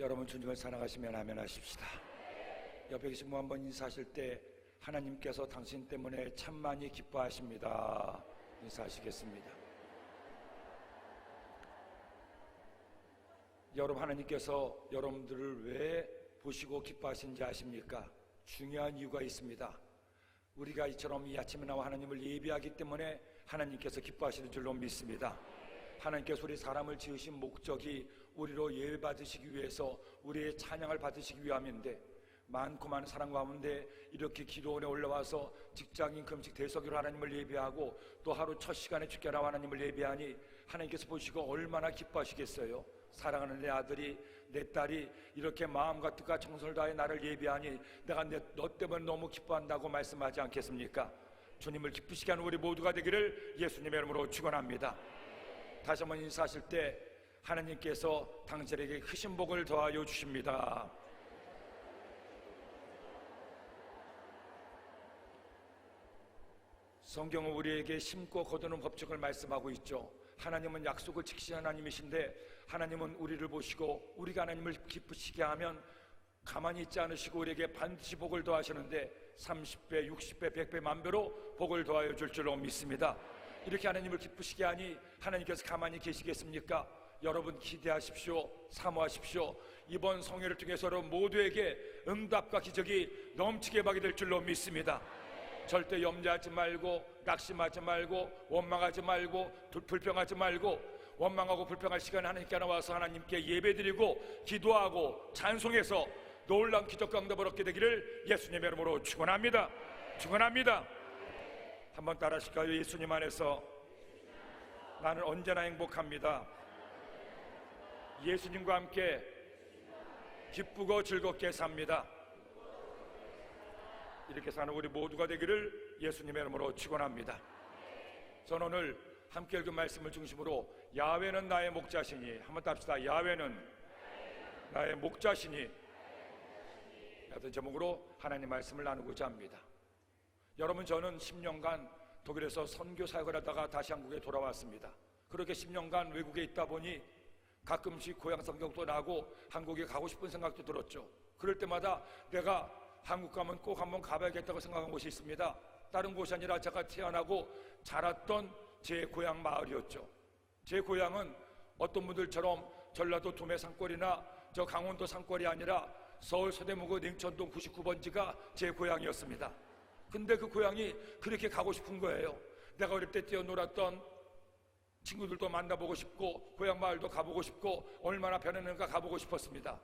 여러분 주님을 사랑하시면 아멘 하십시다. 옆에 계신 분 한번 인사하실 때 하나님께서 당신 때문에 참 많이 기뻐하십니다. 인사하시겠습니다. 여러분, 하나님께서 여러분들을 왜 보시고 기뻐하시는지 아십니까? 중요한 이유가 있습니다. 우리가 이처럼 이 아침에 나와 하나님을 예배하기 때문에 하나님께서 기뻐하시는 줄로 믿습니다. 하나님께서 우리 사람을 지으신 목적이 우리로 예배 받으시기 위해서, 우리의 찬양을 받으시기 위함인데, 많고 많은 사람 가운데 이렇게 기도원에 올라와서 직장인 금식 대석으로 하나님을 예배하고 또 하루 첫 시간에 주께 나와 하나님을 예배하니 하나님께서 보시고 얼마나 기뻐하시겠어요. 사랑하는 내 아들이, 내 딸이 이렇게 마음과 뜻과 정성을 다해 나를 예배하니 내가 너 때문에 너무 기뻐한다고 말씀하지 않겠습니까? 주님을 기쁘시게 하는 우리 모두가 되기를 예수님의 이름으로 축원합니다. 다시 한번 인사하실 때 하나님께서 당신에게 크신 복을 더하여 주십니다. 성경은 우리에게 심고 거두는 법칙을 말씀하고 있죠. 하나님은 약속을 지키시는 하나님이신데, 하나님은 우리를 보시고 우리가 하나님을 기쁘시게 하면 가만히 있지 않으시고 우리에게 반드시 복을 더하시는데 30배, 60배, 100배, 만배로 복을 더하여 줄 줄로 믿습니다. 이렇게 하나님을 기쁘시게 하니 하나님께서 가만히 계시겠습니까? 여러분 기대하십시오. 사모하십시오. 이번 성회를 통해서 여러분 모두에게 응답과 기적이 넘치게 받게 될 줄로 믿습니다. 절대 염려하지 말고, 낙심하지 말고, 원망하지 말고, 불평하지 말고, 원망하고 불평할 시간에 하나님께 나와서 하나님께 예배드리고 기도하고 찬송해서 놀라운 기적과 응답을 얻게 되기를 예수님의 이름으로 축원합니다. 축원합니다. 한번 따라 하실까요? 예수님 안에서 나는 언제나 행복합니다. 예수님과 함께 기쁘고 즐겁게 삽니다. 이렇게 사는 우리 모두가 되기를 예수님의 이름으로 축원합니다. 저는 오늘 함께 읽은 말씀을 중심으로 야훼는 나의 목자시니, 한번 답시다. 야훼는 나의 목자시니, 같은 제목으로 하나님 말씀을 나누고자 합니다. 여러분, 저는 10년간 독일에서 선교 사역을 하다가 다시 한국에 돌아왔습니다. 그렇게 10년간 외국에 있다 보니 가끔씩 고향 생각도 나고 한국에 가고 싶은 생각도 들었죠. 그럴 때마다 내가 한국 가면 꼭 한번 가봐야겠다고 생각한 곳이 있습니다. 다른 곳이 아니라 제가 태어나고 자랐던 제 고향 마을이었죠. 제 고향은 어떤 분들처럼 전라도 도매 산골이나 저 강원도 산골이 아니라 서울 서대문구 냉천동 99번지가 제 고향이었습니다. 근데 그 고향이 그렇게 가고 싶은 거예요. 내가 어릴 때 뛰어놀았던 친구들도 만나보고 싶고 고향 마을도 가보고 싶고 얼마나 변했는가 가보고 싶었습니다.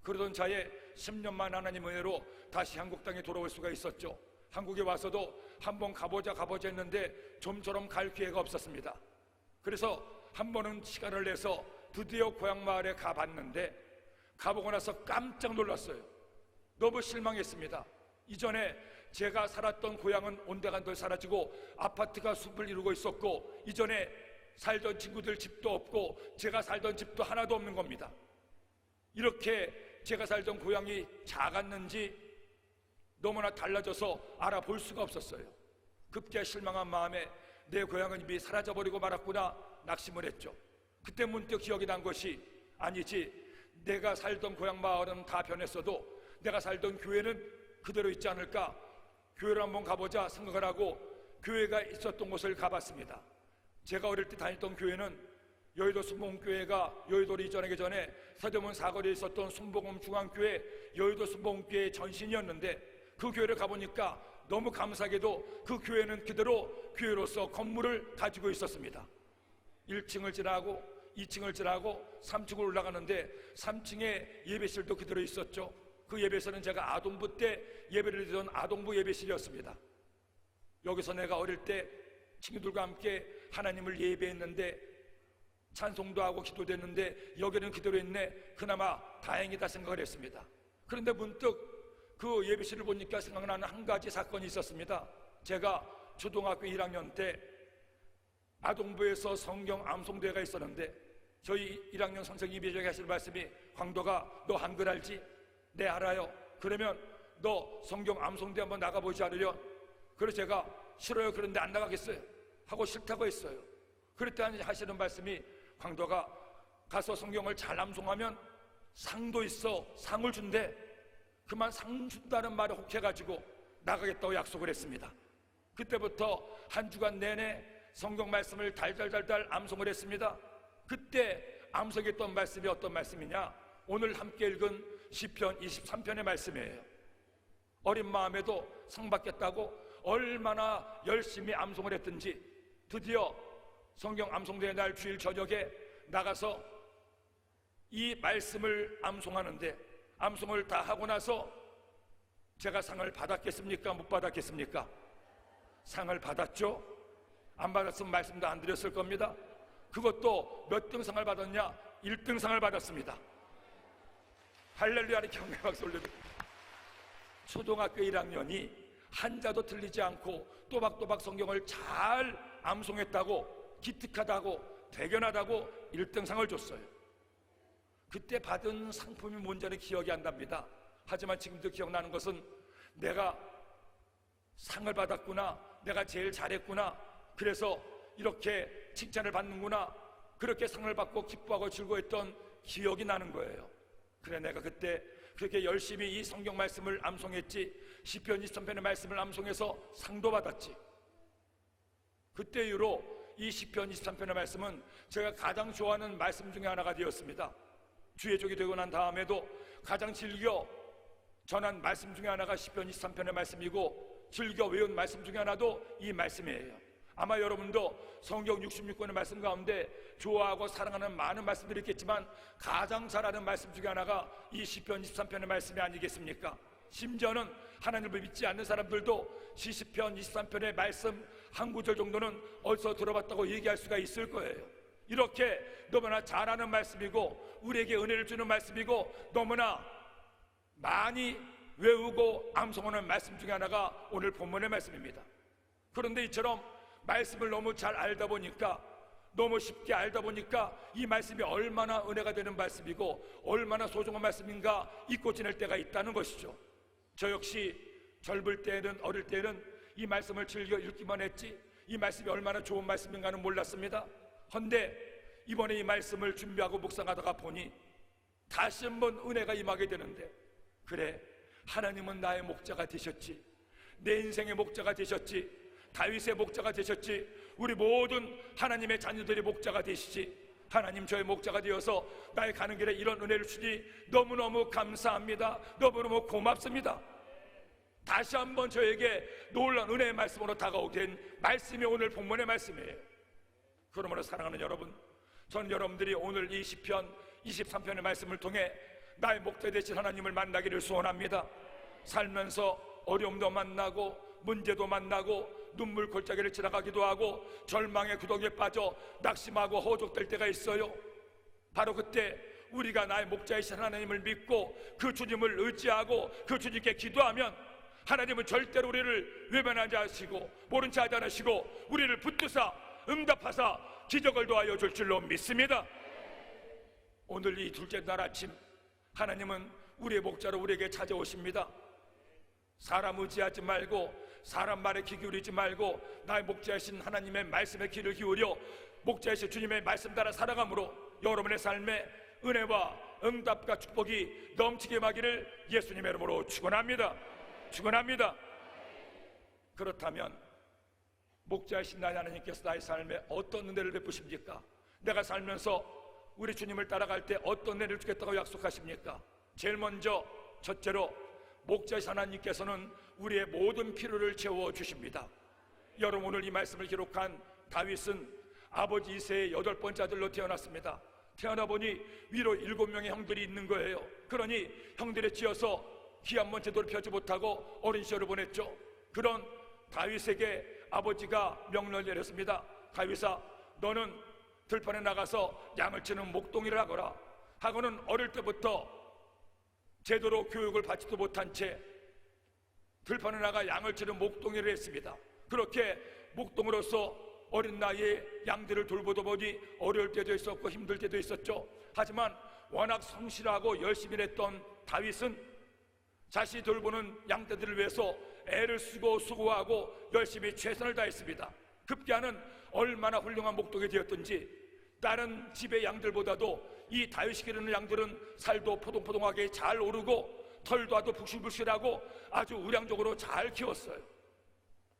그러던 차에 10년만 하나님 은혜로 다시 한국 땅에 돌아올 수가 있었죠. 한국에 와서도 한번 가보자 했는데 좀처럼 갈 기회가 없었습니다. 그래서 한 번은 시간을 내서 드디어 고향 마을에 가봤는데, 가보고 나서 깜짝 놀랐어요. 너무 실망했습니다. 이전에 제가 살았던 고향은 온데간데 사라지고 아파트가 숲을 이루고 있었고, 이전에 살던 친구들 집도 없고 제가 살던 집도 하나도 없는 겁니다. 이렇게 제가 살던 고향이 작았는지 너무나 달라져서 알아볼 수가 없었어요. 급기야 실망한 마음에 내 고향은 이미 사라져버리고 말았구나 낙심을 했죠. 그때 문득 기억이 난 것이, 아니지, 내가 살던 고향 마을은 다 변했어도 내가 살던 교회는 그대로 있지 않을까, 교회를 한번 가보자 생각을 하고 교회가 있었던 곳을 가봤습니다. 제가 어릴 때 다녔던 교회는 여의도 순복음교회가 여의도를 이전하기 전에 서대문 사거리에 있었던 순복음 중앙교회, 여의도 순복음교회의 전신이었는데, 그 교회를 가보니까 너무 감사하게도 그 교회는 그대로 교회로서 건물을 가지고 있었습니다. 1층을 지나고 2층을 지나고 3층을 올라가는데 3층에 예배실도 그대로 있었죠. 그 예배실은 제가 아동부 때 예배를 드리던 아동부 예배실이었습니다. 여기서 내가 어릴 때 친구들과 함께 하나님을 예배했는데, 찬송도 하고 기도됐는데 여기는 그대로 있네, 그나마 다행이다 생각을 했습니다. 그런데 문득 그 예배실을 보니까 생각나는 한 가지 사건이 있었습니다. 제가 초등학교 1학년 때 아동부에서 성경 암송대회가 있었는데, 저희 1학년 선생님이 저에게 하시는 말씀이, 광도가 너 한글 알지? 네 알아요. 그러면 너 성경 암송대회 한번 나가보지 않으려? 그래서 제가 싫어요, 그런데 안 나가겠어요 하고 싫다고 했어요. 그랬더니 하시는 말씀이, 광도가 가서 성경을 잘 암송하면 상도 있어 상을 준대. 그만 상 준다는 말에 혹해가지고 나가겠다고 약속을 했습니다. 그때부터 한 주간 내내 성경 말씀을 달달달달 암송을 했습니다. 그때 암송했던 말씀이 어떤 말씀이냐? 오늘 함께 읽은 시편 23편의 말씀이에요. 어린 마음에도 상 받겠다고 얼마나 열심히 암송을 했든지 드디어 성경 암송대회 날 주일 저녁에 나가서 이 말씀을 암송하는데, 암송을 다 하고 나서 제가 상을 받았겠습니까? 못 받았겠습니까? 상을 받았죠? 안 받았으면 말씀도 안 드렸을 겁니다. 그것도 몇 등 상을 받았냐? 1등 상을 받았습니다. 할렐루야를 경례박수 올려드립니다. 초등학교 1학년이 한자도 틀리지 않고 또박또박 성경을 잘 암송했다고, 기특하다고, 대견하다고 1등 상을 줬어요. 그때 받은 상품이 뭔지는 기억이 안 납니다. 하지만 지금도 기억나는 것은 내가 상을 받았구나, 내가 제일 잘했구나, 그래서 이렇게 칭찬을 받는구나, 그렇게 상을 받고 기뻐하고 즐거워했던 기억이 나는 거예요. 그래, 내가 그때 그렇게 열심히 이 성경 말씀을 암송했지, 시편 23편의 말씀을 암송해서 상도 받았지. 그때 이후로 이 시편 23편의 말씀은 제가 가장 좋아하는 말씀 중에 하나가 되었습니다. 주의 종이 되고 난 다음에도 가장 즐겨 전한 말씀 중에 하나가 시편 23편의 말씀이고, 즐겨 외운 말씀 중에 하나도 이 말씀이에요. 아마 여러분도 성경 66권의 말씀 가운데 좋아하고 사랑하는 많은 말씀들이 있겠지만 가장 잘 아는 말씀 중에 하나가 이 시편 23편의 말씀이 아니겠습니까? 심지어는 하나님을 믿지 않는 사람들도 시편 23편의 말씀 한 구절 정도는 어디서 들어봤다고 얘기할 수가 있을 거예요. 이렇게 너무나 잘 아는 말씀이고 우리에게 은혜를 주는 말씀이고 너무나 많이 외우고 암송하는 말씀 중에 하나가 오늘 본문의 말씀입니다. 그런데 이처럼 말씀을 너무 잘 알다 보니까, 너무 쉽게 알다 보니까 이 말씀이 얼마나 은혜가 되는 말씀이고 얼마나 소중한 말씀인가 잊고 지낼 때가 있다는 것이죠. 저 역시 젊을 때는, 어릴 때는 이 말씀을 즐겨 읽기만 했지 이 말씀이 얼마나 좋은 말씀인가는 몰랐습니다. 헌데 이번에 이 말씀을 준비하고 묵상하다가 보니 다시 한번 은혜가 임하게 되는데, 그래, 하나님은 나의 목자가 되셨지, 내 인생의 목자가 되셨지, 다윗의 목자가 되셨지, 우리 모든 하나님의 자녀들의 목자가 되시지. 하나님 저의 목자가 되어서 나의 가는 길에 이런 은혜를 주니 너무너무 감사합니다. 너무너무 고맙습니다. 다시 한번 저에게 놀라운 은혜의 말씀으로 다가오게 된 말씀이 오늘 본문의 말씀이에요. 그러므로 사랑하는 여러분, 전 여러분들이 오늘 이 시편 23편의 말씀을 통해 나의 목자 되신 하나님을 만나기를 소원합니다. 살면서 어려움도 만나고 문제도 만나고 눈물 골짜기를 지나가기도 하고 절망의 구덩이에 빠져 낙심하고 허족될 때가 있어요. 바로 그때 우리가 나의 목자이신 하나님을 믿고 그 주님을 의지하고 그 주님께 기도하면 하나님은 절대로 우리를 외면하지 않으시고 모른 체 하지 않으시고 우리를 붙드사 응답하사 기적을 도와여 줄 줄로 믿습니다. 오늘 이 둘째 날 아침 하나님은 우리의 목자로 우리에게 찾아오십니다. 사람 의지하지 말고 사람 말에 귀 기울이지 말고 나의 목자이신 하나님의 말씀에 귀를 기울여 목자이신 주님의 말씀 따라 살아감으로 여러분의 삶에 은혜와 응답과 축복이 넘치게 임하기를 예수님의 이름으로 축원합니다. 축원합니다. 그렇다면 목자이신 나의 하나님께서 나의 삶에 어떤 은혜를 베푸십니까? 내가 살면서 우리 주님을 따라갈 때 어떤 은혜를 주겠다고 약속하십니까? 제일 먼저 첫째로 목자이신 하나님께서는 우리의 모든 필요를 채워주십니다. 여러분, 오늘 이 말씀을 기록한 다윗은 아버지 이새의 8번째 아들로 태어났습니다. 태어나 보니 위로 7명의 형들이 있는 거예요. 그러니 형들에 치여서 기 한 번 제대로 펴지 못하고 어린 시절을 보냈죠. 그런 다윗에게 아버지가 명령을 내렸습니다. 다윗아, 너는 들판에 나가서 양을 치는 목동이를 하거라 하고는 어릴 때부터 제대로 교육을 받지도 못한 채 들판에 나가 양을 치는 목동이를 했습니다. 그렇게 목동으로서 어린 나이에 양들을 돌보다 보니 어려울 때도 있었고 힘들 때도 있었죠. 하지만 워낙 성실하고 열심히 했던 다윗은 자신이 돌보는 양떼들을 위해서 애를 쓰고 수고하고 열심히 최선을 다했습니다. 급기야는 얼마나 훌륭한 목동이 되었든지 다른 집의 양들보다도 이 다윗이 기르는 양들은 살도 포동포동하게 잘 오르고 털도 아주 북실북실하고 아주 의량적으로 잘 키웠어요.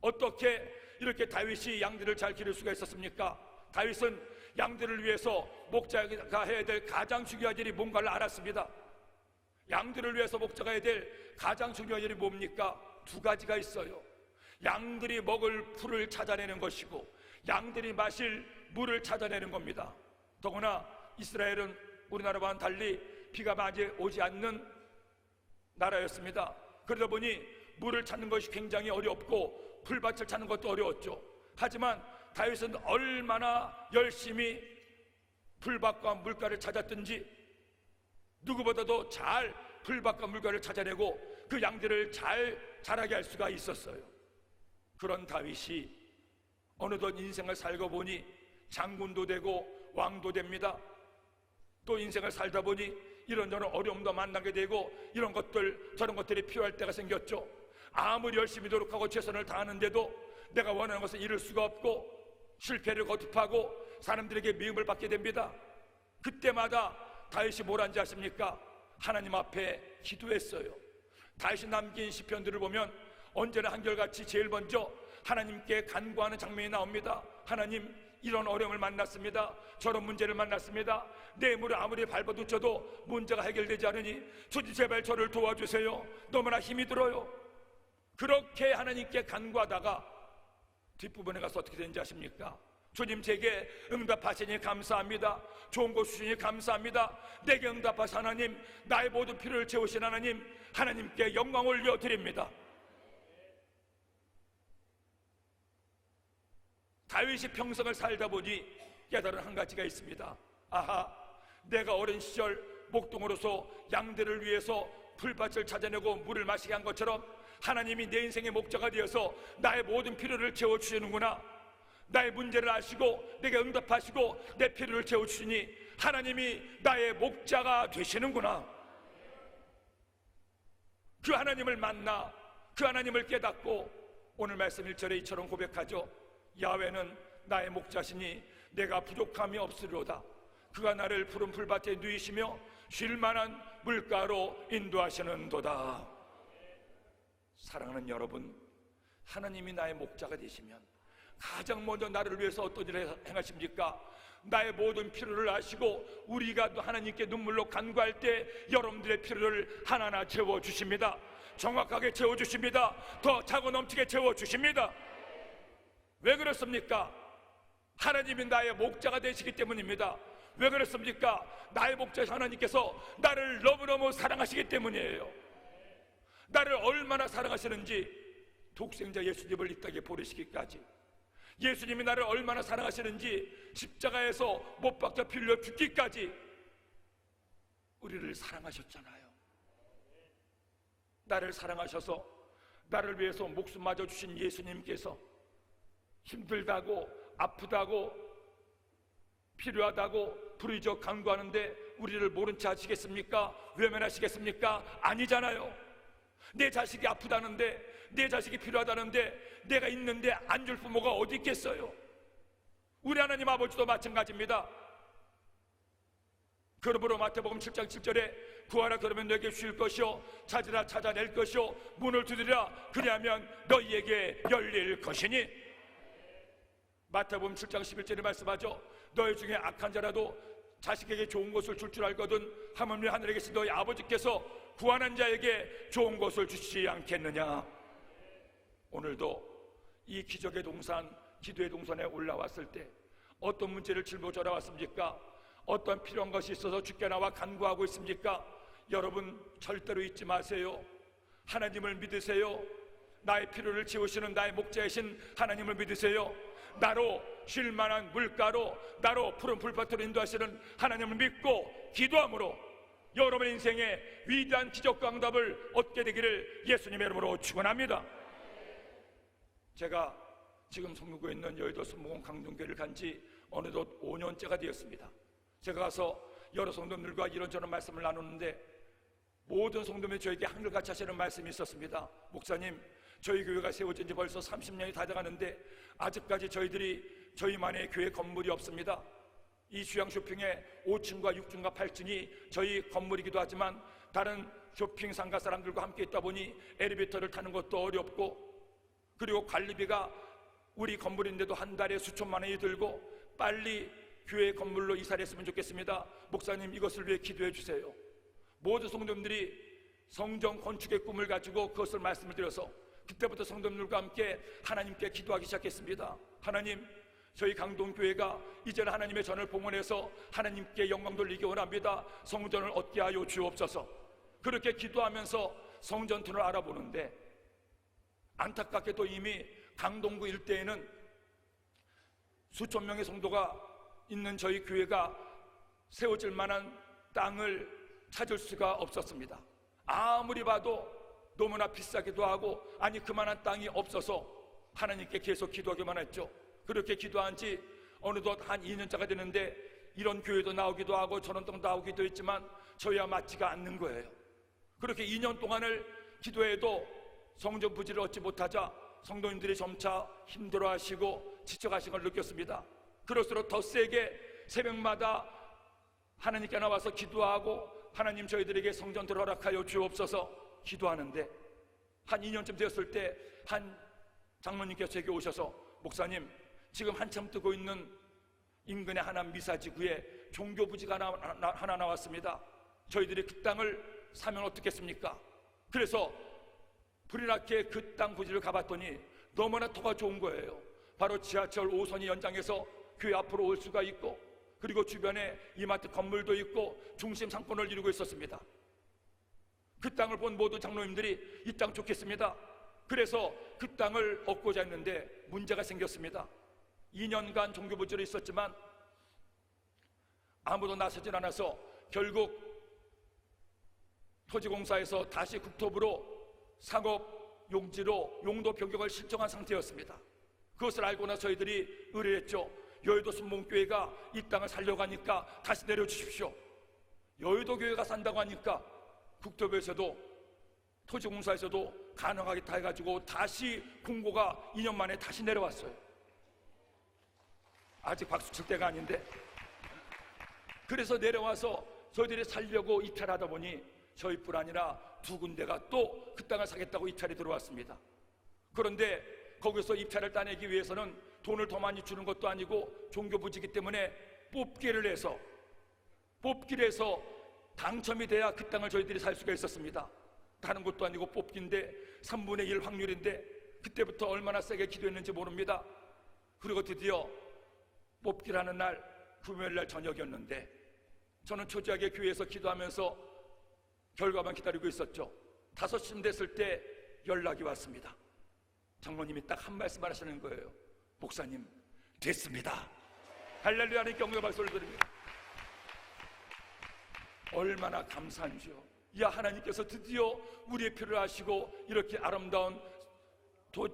어떻게 이렇게 다윗이 양들을 잘 기를 수가 있었습니까? 다윗은 양들을 위해서 목자가 해야 될 가장 중요한 일이 뭔가를 알았습니다. 양들을 위해서 목자가 해야 될 가장 중요한 일이 뭡니까? 두 가지가 있어요. 양들이 먹을 풀을 찾아내는 것이고 양들이 마실 물을 찾아내는 겁니다. 더구나 이스라엘은 우리나라와는 달리 비가 많이 오지 않는 나라였습니다. 그러다 보니 물을 찾는 것이 굉장히 어렵고 풀밭을 찾는 것도 어려웠죠. 하지만 다윗은 얼마나 열심히 풀밭과 물가를 찾았든지 누구보다도 잘 풀밭과 물가를 찾아내고 그 양들을 잘 자라게 할 수가 있었어요. 그런 다윗이 어느덧 인생을 살고 보니 장군도 되고 왕도 됩니다. 또 인생을 살다 보니 이런저런 어려움도 만나게 되고 이런 것들 저런 것들이 필요할 때가 생겼죠. 아무리 열심히 노력하고 최선을 다하는데도 내가 원하는 것을 이룰 수가 없고 실패를 거듭하고 사람들에게 미움을 받게 됩니다. 그때마다 다윗이 뭘 한지 아십니까? 하나님 앞에 기도했어요. 다윗이 남긴 시편들을 보면 언제나 한결같이 제일 먼저 하나님께 간구하는 장면이 나옵니다. 하나님, 이런 어려움을 만났습니다. 저런 문제를 만났습니다. 내 물을 아무리 밟아두쳐도 문제가 해결되지 않으니 주님 제발 저를 도와주세요. 너무나 힘이 들어요. 그렇게 하나님께 간구하다가 뒷부분에 가서 어떻게 되는지 아십니까? 주님, 제게 응답하시니 감사합니다. 좋은 것 주시니 감사합니다. 내게 응답하신 하나님, 나의 모든 필요를 채우신 하나님, 하나님께 영광을 올려드립니다. 다윗이 평생을 살다 보니 깨달은 한 가지가 있습니다. 아하, 내가 어린 시절 목동으로서 양들을 위해서 풀밭을 찾아내고 물을 마시게 한 것처럼 하나님이 내 인생의 목자가 되어서 나의 모든 필요를 채워주시는구나. 나의 문제를 아시고 내게 응답하시고 내 필요를 채워주시니 하나님이 나의 목자가 되시는구나. 그 하나님을 만나 그 하나님을 깨닫고 오늘 말씀 1절에 이처럼 고백하죠. 야훼는 나의 목자시니 내가 부족함이 없으리로다. 그가 나를 푸른 풀밭에 누이시며 쉴 만한 물가로 인도하시는도다. 사랑하는 여러분, 하나님이 나의 목자가 되시면 가장 먼저 나를 위해서 어떤 일을 행하십니까? 나의 모든 필요를 아시고 우리가 하나님께 눈물로 간구할 때 여러분들의 필요를 하나하나 채워주십니다. 정확하게 채워주십니다. 더 차고 넘치게 채워주십니다. 왜 그렇습니까? 하나님이 나의 목자가 되시기 때문입니다. 왜 그렇습니까? 나의 목자 하나님께서 나를 너무너무 사랑하시기 때문이에요. 나를 얼마나 사랑하시는지 독생자 예수님을 이 땅에 보내시기까지, 예수님이 나를 얼마나 사랑하시는지 십자가에서 못 박혀 피 흘려 죽기까지 우리를 사랑하셨잖아요. 나를 사랑하셔서 나를 위해서 목숨마저 주신 예수님께서 힘들다고 아프다고 필요하다고 부르짖어 간구하는데 우리를 모른 채 하시겠습니까? 외면하시겠습니까? 아니잖아요. 내 자식이 아프다는데, 내 자식이 필요하다는데 내가 있는데 안 줄 부모가 어디 있겠어요? 우리 하나님 아버지도 마찬가지입니다. 그러므로 마태복음 7장 7절에 구하라 그러면 너에게 쉴 것이요 찾으라 찾아낼 것이요 문을 두드리라 그리하면 너희에게 열릴 것이니. 마태복음 7장 11절에 말씀하죠. 너희 중에 악한 자라도 자식에게 좋은 것을 줄 줄 알거든 하물며 하늘에 계신 너희 아버지께서 구하는 자에게 좋은 것을 주시지 않겠느냐. 오늘도 이 기적의 동산, 기도의 동산에 올라왔을 때 어떤 문제를 짊어 져나왔습니까? 어떤 필요한 것이 있어서 주께 나와 간구하고 있습니까? 여러분 절대로 잊지 마세요. 하나님을 믿으세요. 나의 필요를 채우시는 나의 목자이신 하나님을 믿으세요. 나로 쉴만한 물가로, 나로 푸른 풀밭으로 인도하시는 하나님을 믿고 기도함으로 여러분 인생에 위대한 기적과 응답을 얻게 되기를 예수님의 이름으로 축원합니다. 제가 지금 섬기고 있는 여의도 순복음 강동교회를 간지 어느덧 5년째가 되었습니다. 제가 가서 여러 성도님들과 이런저런 말씀을 나누는데 모든 성도님이 저에게 한결같이 하시는 말씀이 있었습니다. 목사님, 저희 교회가 세워진 지 벌써 30년이 다 돼가는데 아직까지 저희만의 교회 건물이 없습니다. 이 주양 쇼핑의 5층과 6층과 8층이 저희 건물이기도 하지만 다른 쇼핑 상가 사람들과 함께 있다 보니 엘리베이터를 타는 것도 어렵고, 그리고 관리비가 우리 건물인데도 한 달에 수천만 원이 들고 빨리 교회 건물로 이사를 했으면 좋겠습니다. 목사님, 이것을 위해 기도해 주세요. 모든 성도님들이 성전 건축의 꿈을 가지고 그것을 말씀을 드려서 그때부터 성도님들과 함께 하나님께 기도하기 시작했습니다. 하나님, 저희 강동교회가 이제는 하나님의 전을 봉헌해서 하나님께 영광 돌리기 원합니다. 성전을 얻게 하여 주옵소서. 그렇게 기도하면서 성전투를 알아보는데 안타깝게도 이미 강동구 일대에는 수천 명의 성도가 있는 저희 교회가 세워질 만한 땅을 찾을 수가 없었습니다. 아무리 봐도 너무나 비싸기도 하고, 아니 그만한 땅이 없어서 하나님께 계속 기도하기만 했죠. 그렇게 기도한 지 어느덧 한 2년차가 되는데 이런 교회도 나오기도 하고 저런 땅도 나오기도 했지만 저희와 맞지가 않는 거예요. 그렇게 2년 동안을 기도해도 성전 부지를 얻지 못하자 성도님들이 점차 힘들어하시고 지쳐가신 걸 느꼈습니다. 그럴수록 더 세게 새벽마다 하나님께 나와서 기도하고, 하나님 저희들에게 성전들을 허락하여 주옵소서 기도하는데, 한 2년쯤 되었을 때 한 장로님께서 제게 오셔서, 목사님, 지금 한참 뜨고 있는 인근의 하남 미사지구에 종교부지가 하나 나왔습니다. 저희들이 그 땅을 사면 어떻겠습니까? 그래서 불이 나게 그 땅 부지를 가봤더니 너무나 터가 좋은 거예요. 바로 지하철 5선이 연장해서 교회 앞으로 올 수가 있고, 그리고 주변에 이마트 건물도 있고 중심 상권을 이루고 있었습니다. 그 땅을 본 모든 장로님들이 이 땅 좋겠습니다. 그래서 그 땅을 얻고자 했는데 문제가 생겼습니다. 2년간 종교부지로 있었지만 아무도 나서질 않아서 결국 토지공사에서 다시 국토부로 상업 용지로 용도 변경을 신청한 상태였습니다. 그것을 알고 나서 저희들이 의뢰했죠. 여의도 순복음교회가 이 땅을 살려고 하니까 다시 내려주십시오. 여의도 교회가 산다고 하니까 국토부에서도 토지공사에서도 가능하겠다 해가지고 다시 공고가 2년 만에 다시 내려왔어요. 아직 박수 칠 때가 아닌데. 그래서 내려와서 저희들이 살려고 이탈하다 보니 저희뿐 아니라 두 군데가 또 그 땅을 사겠다고 입찰이 들어왔습니다. 그런데 거기서 입찰을 따내기 위해서는 돈을 더 많이 주는 것도 아니고 종교부지기 때문에 뽑기를 해서 당첨이 돼야 그 땅을 저희들이 살 수가 있었습니다. 다른 것도 아니고 뽑기인데 3분의 1 확률인데 그때부터 얼마나 세게 기도했는지 모릅니다. 그리고 드디어 뽑기를 하는 날 금요일날 저녁이었는데 저는 초지하게 교회에서 기도하면서 결과만 기다리고 있었죠. 5시쯤 됐을 때 연락이 왔습니다. 장로님이 딱 한 말씀 하시는 거예요. 목사님, 됐습니다. 할렐루야는 경고의 박수를 드립니다. 얼마나 감사한지요. 야, 하나님께서 드디어 우리의 필요를 아시고 이렇게 아름다운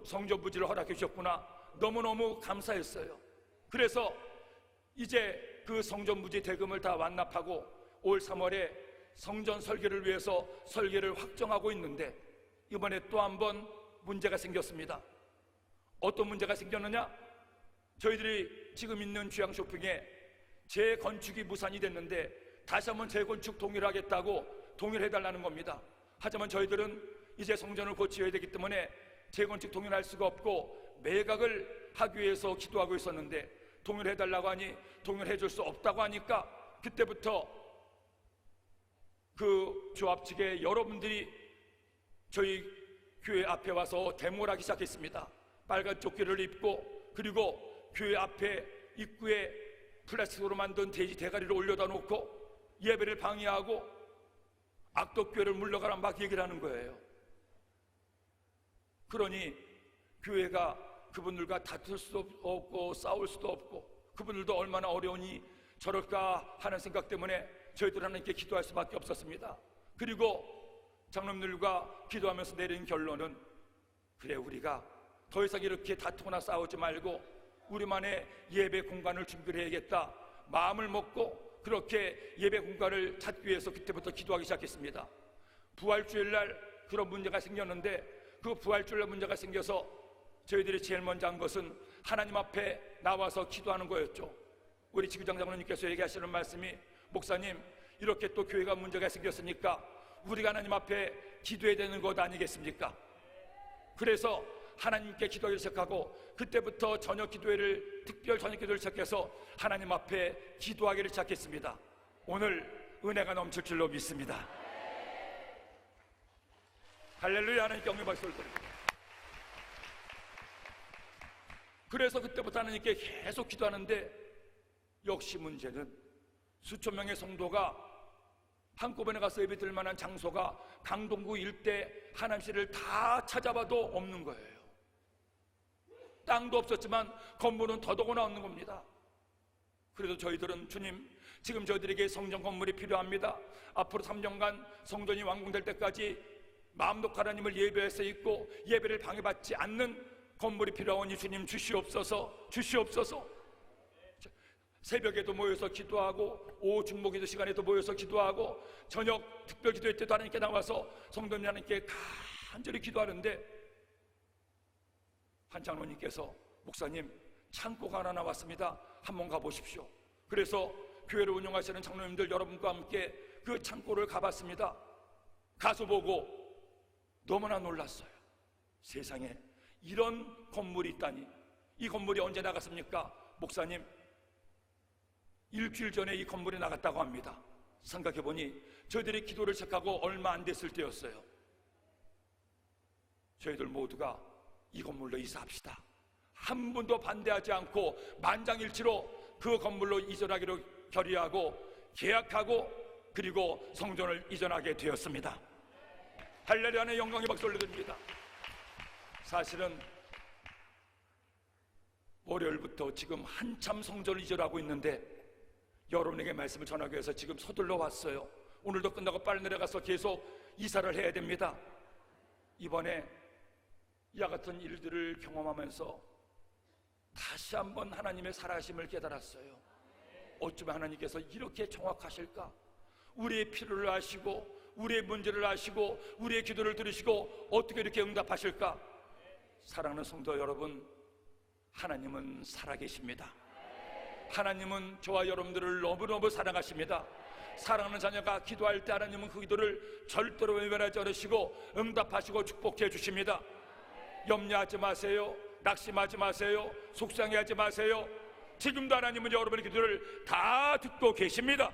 성전부지를 허락해 주셨구나. 너무너무 감사했어요. 그래서 이제 그 성전부지 대금을 다 완납하고 올 3월에 성전 설계를 위해서 설계를 확정하고 있는데 이번에 또 한 번 문제가 생겼습니다. 어떤 문제가 생겼느냐? 저희들이 지금 있는 주양 쇼핑에 재건축이 무산이 됐는데 다시 한번 재건축 동의를 하겠다고 동의를 해달라는 겁니다. 하지만 저희들은 이제 성전을 고쳐야 되기 때문에 재건축 동의를 할 수가 없고 매각을 하기 위해서 기도하고 있었는데 동의를 해달라고 하니 동의를 해줄 수 없다고 하니까 그때부터 그 조합 측에 여러분들이 저희 교회 앞에 와서 데모를 하기 시작했습니다. 빨간 조끼를 입고 그리고 교회 앞에 입구에 플라스틱으로 만든 돼지 대가리를 올려다 놓고 예배를 방해하고 악독교회를 물러가라 막 얘기를 하는 거예요. 그러니 교회가 그분들과 다툴 수도 없고 싸울 수도 없고 그분들도 얼마나 어려우니 저럴까 하는 생각 때문에 저희들 하나님께 기도할 수밖에 없었습니다. 그리고 장로님들과 기도하면서 내린 결론은 그래, 우리가 더 이상 이렇게 다투거나 싸우지 말고 우리만의 예배 공간을 준비를 해야겠다 마음을 먹고 그렇게 예배 공간을 찾기 위해서 그때부터 기도하기 시작했습니다. 부활주일날 그런 문제가 생겼는데 그 부활주일날 문제가 생겨서 저희들이 제일 먼저 한 것은 하나님 앞에 나와서 기도하는 거였죠. 우리 지구장 장로님께서 얘기하시는 말씀이, 목사님, 이렇게 또 교회가 문제가 생겼으니까 우리가 하나님 앞에 기도해야 되는 것 아니겠습니까? 그래서 하나님께 기도하기 시작하고, 그때부터 저녁 기도회를, 특별 저녁 기도를 시작해서 하나님 앞에 기도하기를 시작했습니다. 오늘 은혜가 넘칠 줄로 믿습니다. 할렐루야. 하나님께 영광 박수를 드립니다. 그래서 그때부터 하나님께 계속 기도하는데, 역시 문제는 수천 명의 성도가 한꺼번에 가서 예배드릴 만한 장소가 강동구 일대 하남시를 다 찾아봐도 없는 거예요. 땅도 없었지만 건물은 더더구나 없는 겁니다. 그래도 저희들은, 주님, 지금 저희들에게 성전 건물이 필요합니다. 앞으로 3년간 성전이 완공될 때까지 마음 놓고 하나님을 예배할 수 있고 예배를 방해받지 않는 건물이 필요하오니 주님 주시옵소서, 주시옵소서. 새벽에도 모여서 기도하고, 오후 중보기도 시간에도 모여서 기도하고, 저녁 특별기도회 때도 하나님께 나와서 성도님 하나님께 간절히 기도하는데, 한 장로님께서, 목사님, 창고가 하나 나왔습니다. 한번 가보십시오. 그래서 교회를 운영하시는 장로님들 여러분과 함께 그 창고를 가봤습니다. 가서 보고 너무나 놀랐어요. 세상에 이런 건물이 있다니. 이 건물이 언제 나갔습니까? 목사님, 일주일 전에 이 건물이 나갔다고 합니다. 생각해보니 저희들이 기도를 시작하고 얼마 안 됐을 때였어요. 저희들 모두가 이 건물로 이사합시다, 한 분도 반대하지 않고 만장일치로 그 건물로 이전하기로 결의하고 계약하고, 그리고 성전을 이전하게 되었습니다. 할렐루야의 영광의 박수 올려드립니다. 사실은 월요일부터 지금 한참 성전을 이전하고 있는데, 여러분에게 말씀을 전하기 위해서 지금 서둘러 왔어요. 오늘도 끝나고 빨리 내려가서 계속 이사를 해야 됩니다. 이번에 이와 같은 일들을 경험하면서 다시 한번 하나님의 살아계심을 깨달았어요. 어쩌면 하나님께서 이렇게 정확하실까? 우리의 필요를 아시고, 우리의 문제를 아시고, 우리의 기도를 들으시고 어떻게 이렇게 응답하실까? 사랑하는 성도 여러분, 하나님은 살아계십니다. 하나님은 저와 여러분들을 너무너무 사랑하십니다. 사랑하는 자녀가 기도할 때 하나님은 그 기도를 절대로 외면하지 않으시고 응답하시고 축복해 주십니다. 염려하지 마세요. 낙심하지 마세요. 속상해하지 마세요. 지금도 하나님은 여러분의 기도를 다 듣고 계십니다.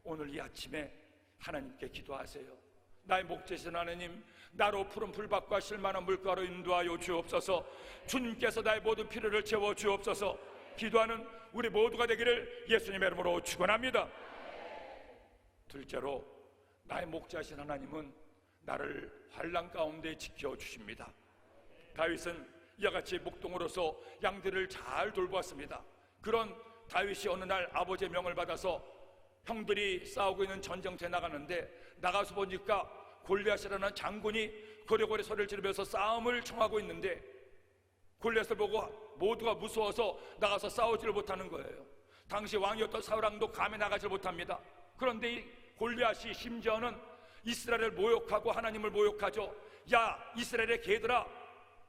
오늘 이 아침에 하나님께 기도하세요. 나의 목자신 하나님, 나로 푸른 풀밭과 실만한 물가로 인도하여 주옵소서. 주님께서 나의 모든 필요를 채워 주옵소서. 기도하는 우리 모두가 되기를 예수님의 이름으로 축원합니다. 둘째로, 나의 목자신 하나님은 나를 환난 가운데 지켜주십니다. 다윗은 이와 같이 목동으로서 양들을 잘 돌보았습니다. 그런 다윗이 어느 날 아버지의 명을 받아서 형들이 싸우고 있는 전쟁터에 나가는데, 나가서 보니까 골리앗이라는 장군이 고래고래 소리를 지르면서 싸움을 청하고 있는데, 골리앗을 보고 모두가 무서워서 나가서 싸우지를 못하는 거예요. 당시 왕이었던 사울왕도 감히 나가지 못합니다. 그런데 이 골리앗이 심지어는 이스라엘을 모욕하고 하나님을 모욕하죠. 야, 이스라엘의 개들아,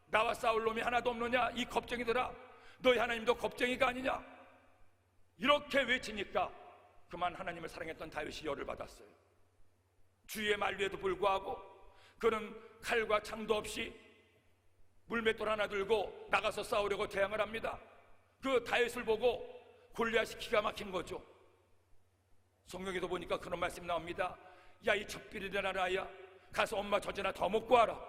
나와 싸울 놈이 하나도 없느냐? 이 겁쟁이들아, 너희 하나님도 겁쟁이가 아니냐? 이렇게 외치니까 그만 하나님을 사랑했던 다윗이 열을 받았어요. 주위의 만류에도 불구하고 그는 칼과 창도 없이 물맷돌 하나 들고 나가서 싸우려고 대항을 합니다. 그 다윗을 보고 골리앗이 기가 막힌 거죠. 성경에도 보니까 그런 말씀이 나옵니다. 야, 이 젖비리라는 아이야, 가서 엄마 젖이나 더 먹고 와라.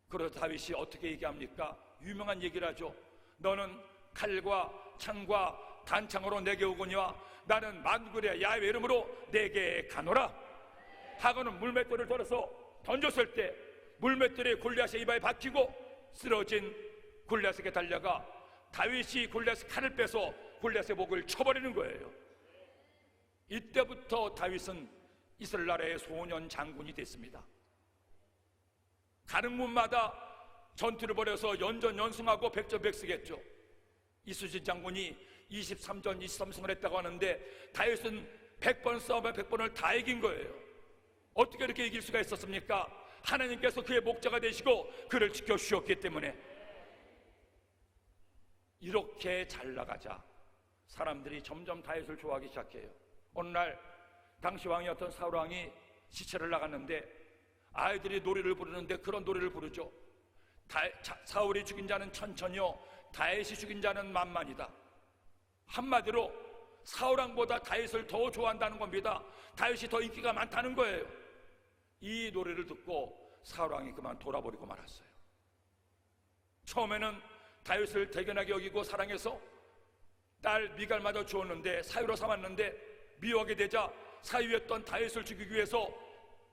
그러자 다윗이 어떻게 얘기합니까? 유명한 얘기를 하죠. 너는 칼과 창과 단창으로 내게 오거니와 나는 만군의 야훼 이름으로 내게 가노라. 하고는 물맷돌을 들어서 던졌을 때 물맷돌이 골리앗의 이마에 박히고 쓰러진 골리앗에게 달려가 다윗이 골리앗의 칼을 빼서 골리앗의 목을 쳐버리는 거예요. 이때부터 다윗은 이스라엘 나라의 소년 장군이 됐습니다. 가는 곳마다 전투를 벌여서 연전연승하고 백전백승했죠. 이쑤시 장군이 23전 23승을 했다고 하는데 다윗은 100번 싸움에 100번을 다 이긴 거예요. 어떻게 이렇게 이길 수가 있었습니까? 하나님께서 그의 목자가 되시고 그를 지켜주셨기 때문에. 이렇게 잘 나가자 사람들이 점점 다윗을 좋아하기 시작해요. 어느 날 당시 왕이었던 사울 왕이 시체를 나갔는데 아이들이 노래를 부르는데 그런 노래를 부르죠. 사울이 죽인 자는 천천히요, 다윗이 죽인 자는 만만이다. 한마디로 사울 왕보다 다윗을 더 좋아한다는 겁니다. 다윗이 더 인기가 많다는 거예요. 이 노래를 듣고 사울 왕이 그만 돌아버리고 말았어요. 처음에는 다윗을 대견하게 여기고 사랑해서 딸 미갈마저 주었는데, 사유로 삼았는데 미워하게 되자 사유였던 다윗을 죽이기 위해서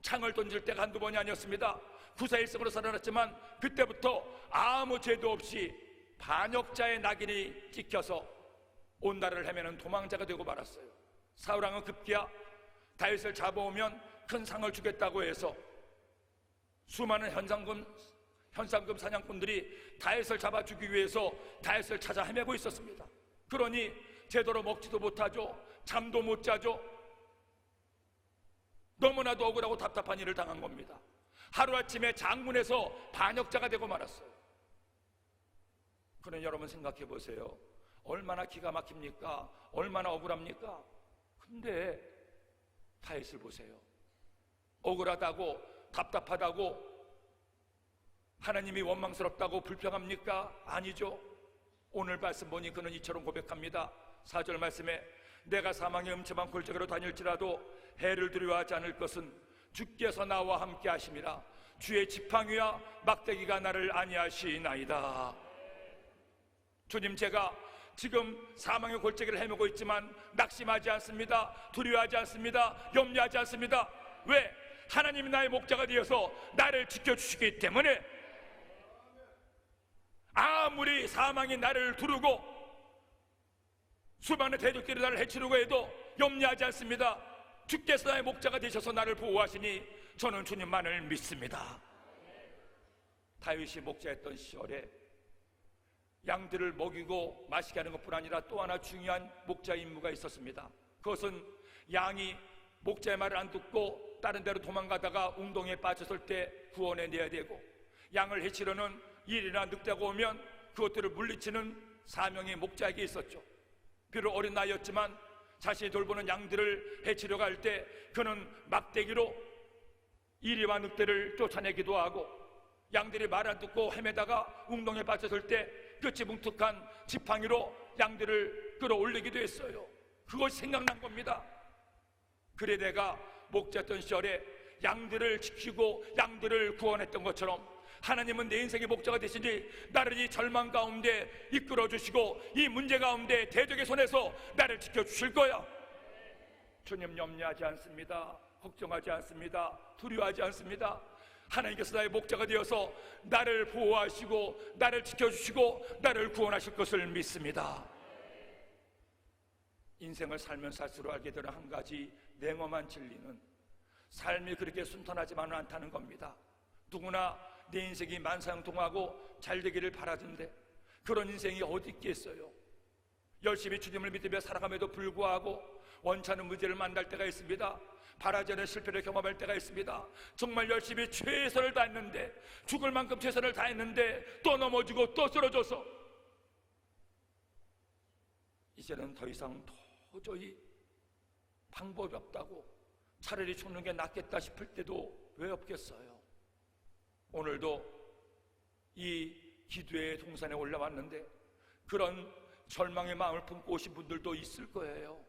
창을 던질 때가 한두 번이 아니었습니다. 구사일생으로 살아났지만 그때부터 아무 죄도 없이 반역자의 낙인이 찍혀서 온 나라를 헤매는 도망자가 되고 말았어요. 사울 왕은 급기야 다윗을 잡아오면 큰 상을 주겠다고 해서 수많은 현상금 사냥꾼들이 다윗을 잡아 주기 위해서 다윗을 찾아 헤매고 있었습니다. 그러니 제대로 먹지도 못하죠. 잠도 못 자죠. 너무나도 억울하고 답답한 일을 당한 겁니다. 하루아침에 장문에서 반역자가 되고 말았어요. 그러니 여러분 생각해 보세요. 얼마나 기가 막힙니까? 얼마나 억울합니까? 근데 다윗을 보세요. 억울하다고, 답답하다고, 하나님이 원망스럽다고 불평합니까? 아니죠. 오늘 말씀 보니 그는 이처럼 고백합니다. 4절 말씀에 내가 사망의 음침한 골짜기로 다닐지라도 해를 두려워하지 않을 것은 주께서 나와 함께 하심이라. 주의 지팡이와 막대기가 나를 안위하시나이다. 주님, 제가 지금 사망의 골짜기를 헤매고 있지만 낙심하지 않습니다. 두려워하지 않습니다. 염려하지 않습니다. 왜? 하나님이 나의 목자가 되어서 나를 지켜주시기 때문에 아무리 사망이 나를 두르고 수많은 대적들이 나를 해치려고 해도 염려하지 않습니다. 주께서 나의 목자가 되셔서 나를 보호하시니 저는 주님만을 믿습니다. 다윗이 목자였던 시절에 양들을 먹이고 마시게 하는 것뿐 아니라 또 하나 중요한 목자 임무가 있었습니다. 그것은 양이 목자의 말을 안 듣고 다른 데로 도망가다가 웅덩이에 빠졌을 때 구원해내야 되고, 양을 해치려는 일이나 늑대가 오면 그것들을 물리치는 사명이 목자에게 있었죠. 비록 어린 나이였지만 자신이 돌보는 양들을 해치려고 할 때 그는 막대기로 이리와 늑대를 쫓아내기도 하고, 양들이 말 안 듣고 헤매다가 웅덩이에 빠졌을 때 끝이 뭉툭한 지팡이로 양들을 끌어올리기도 했어요. 그것이 생각난 겁니다. 그래 내가 목자였던 시절에 양들을 지키고 양들을 구원했던 것처럼 하나님은 내 인생의 목자가 되시니 나를 이 절망 가운데 이끌어 주시고 이 문제 가운데 대적의 손에서 나를 지켜주실 거야. 주님 염려하지 않습니다. 걱정하지 않습니다. 두려워하지 않습니다. 하나님께서 나의 목자가 되어서 나를 보호하시고 나를 지켜주시고 나를 구원하실 것을 믿습니다. 인생을 살면 살수록 알게 되는 한 가지 냉엄한 진리는 삶이 그렇게 순탄하지만은 않다는 겁니다. 누구나 내 인생이 만사형통하고 잘되기를 바라던데 그런 인생이 어디 있겠어요. 열심히 주님을 믿으며 살아감에도 불구하고 원찮은 문제를 만날 때가 있습니다. 바라지 않은 실패를 경험할 때가 있습니다. 정말 열심히 최선을 다했는데, 죽을 만큼 최선을 다했는데 또 넘어지고 또 쓰러져서 이제는 더 이상 도저히 방법이 없다고, 차라리 죽는 게 낫겠다 싶을 때도 왜 없겠어요. 오늘도 이 기도의 동산에 올라왔는데 그런 절망의 마음을 품고 오신 분들도 있을 거예요.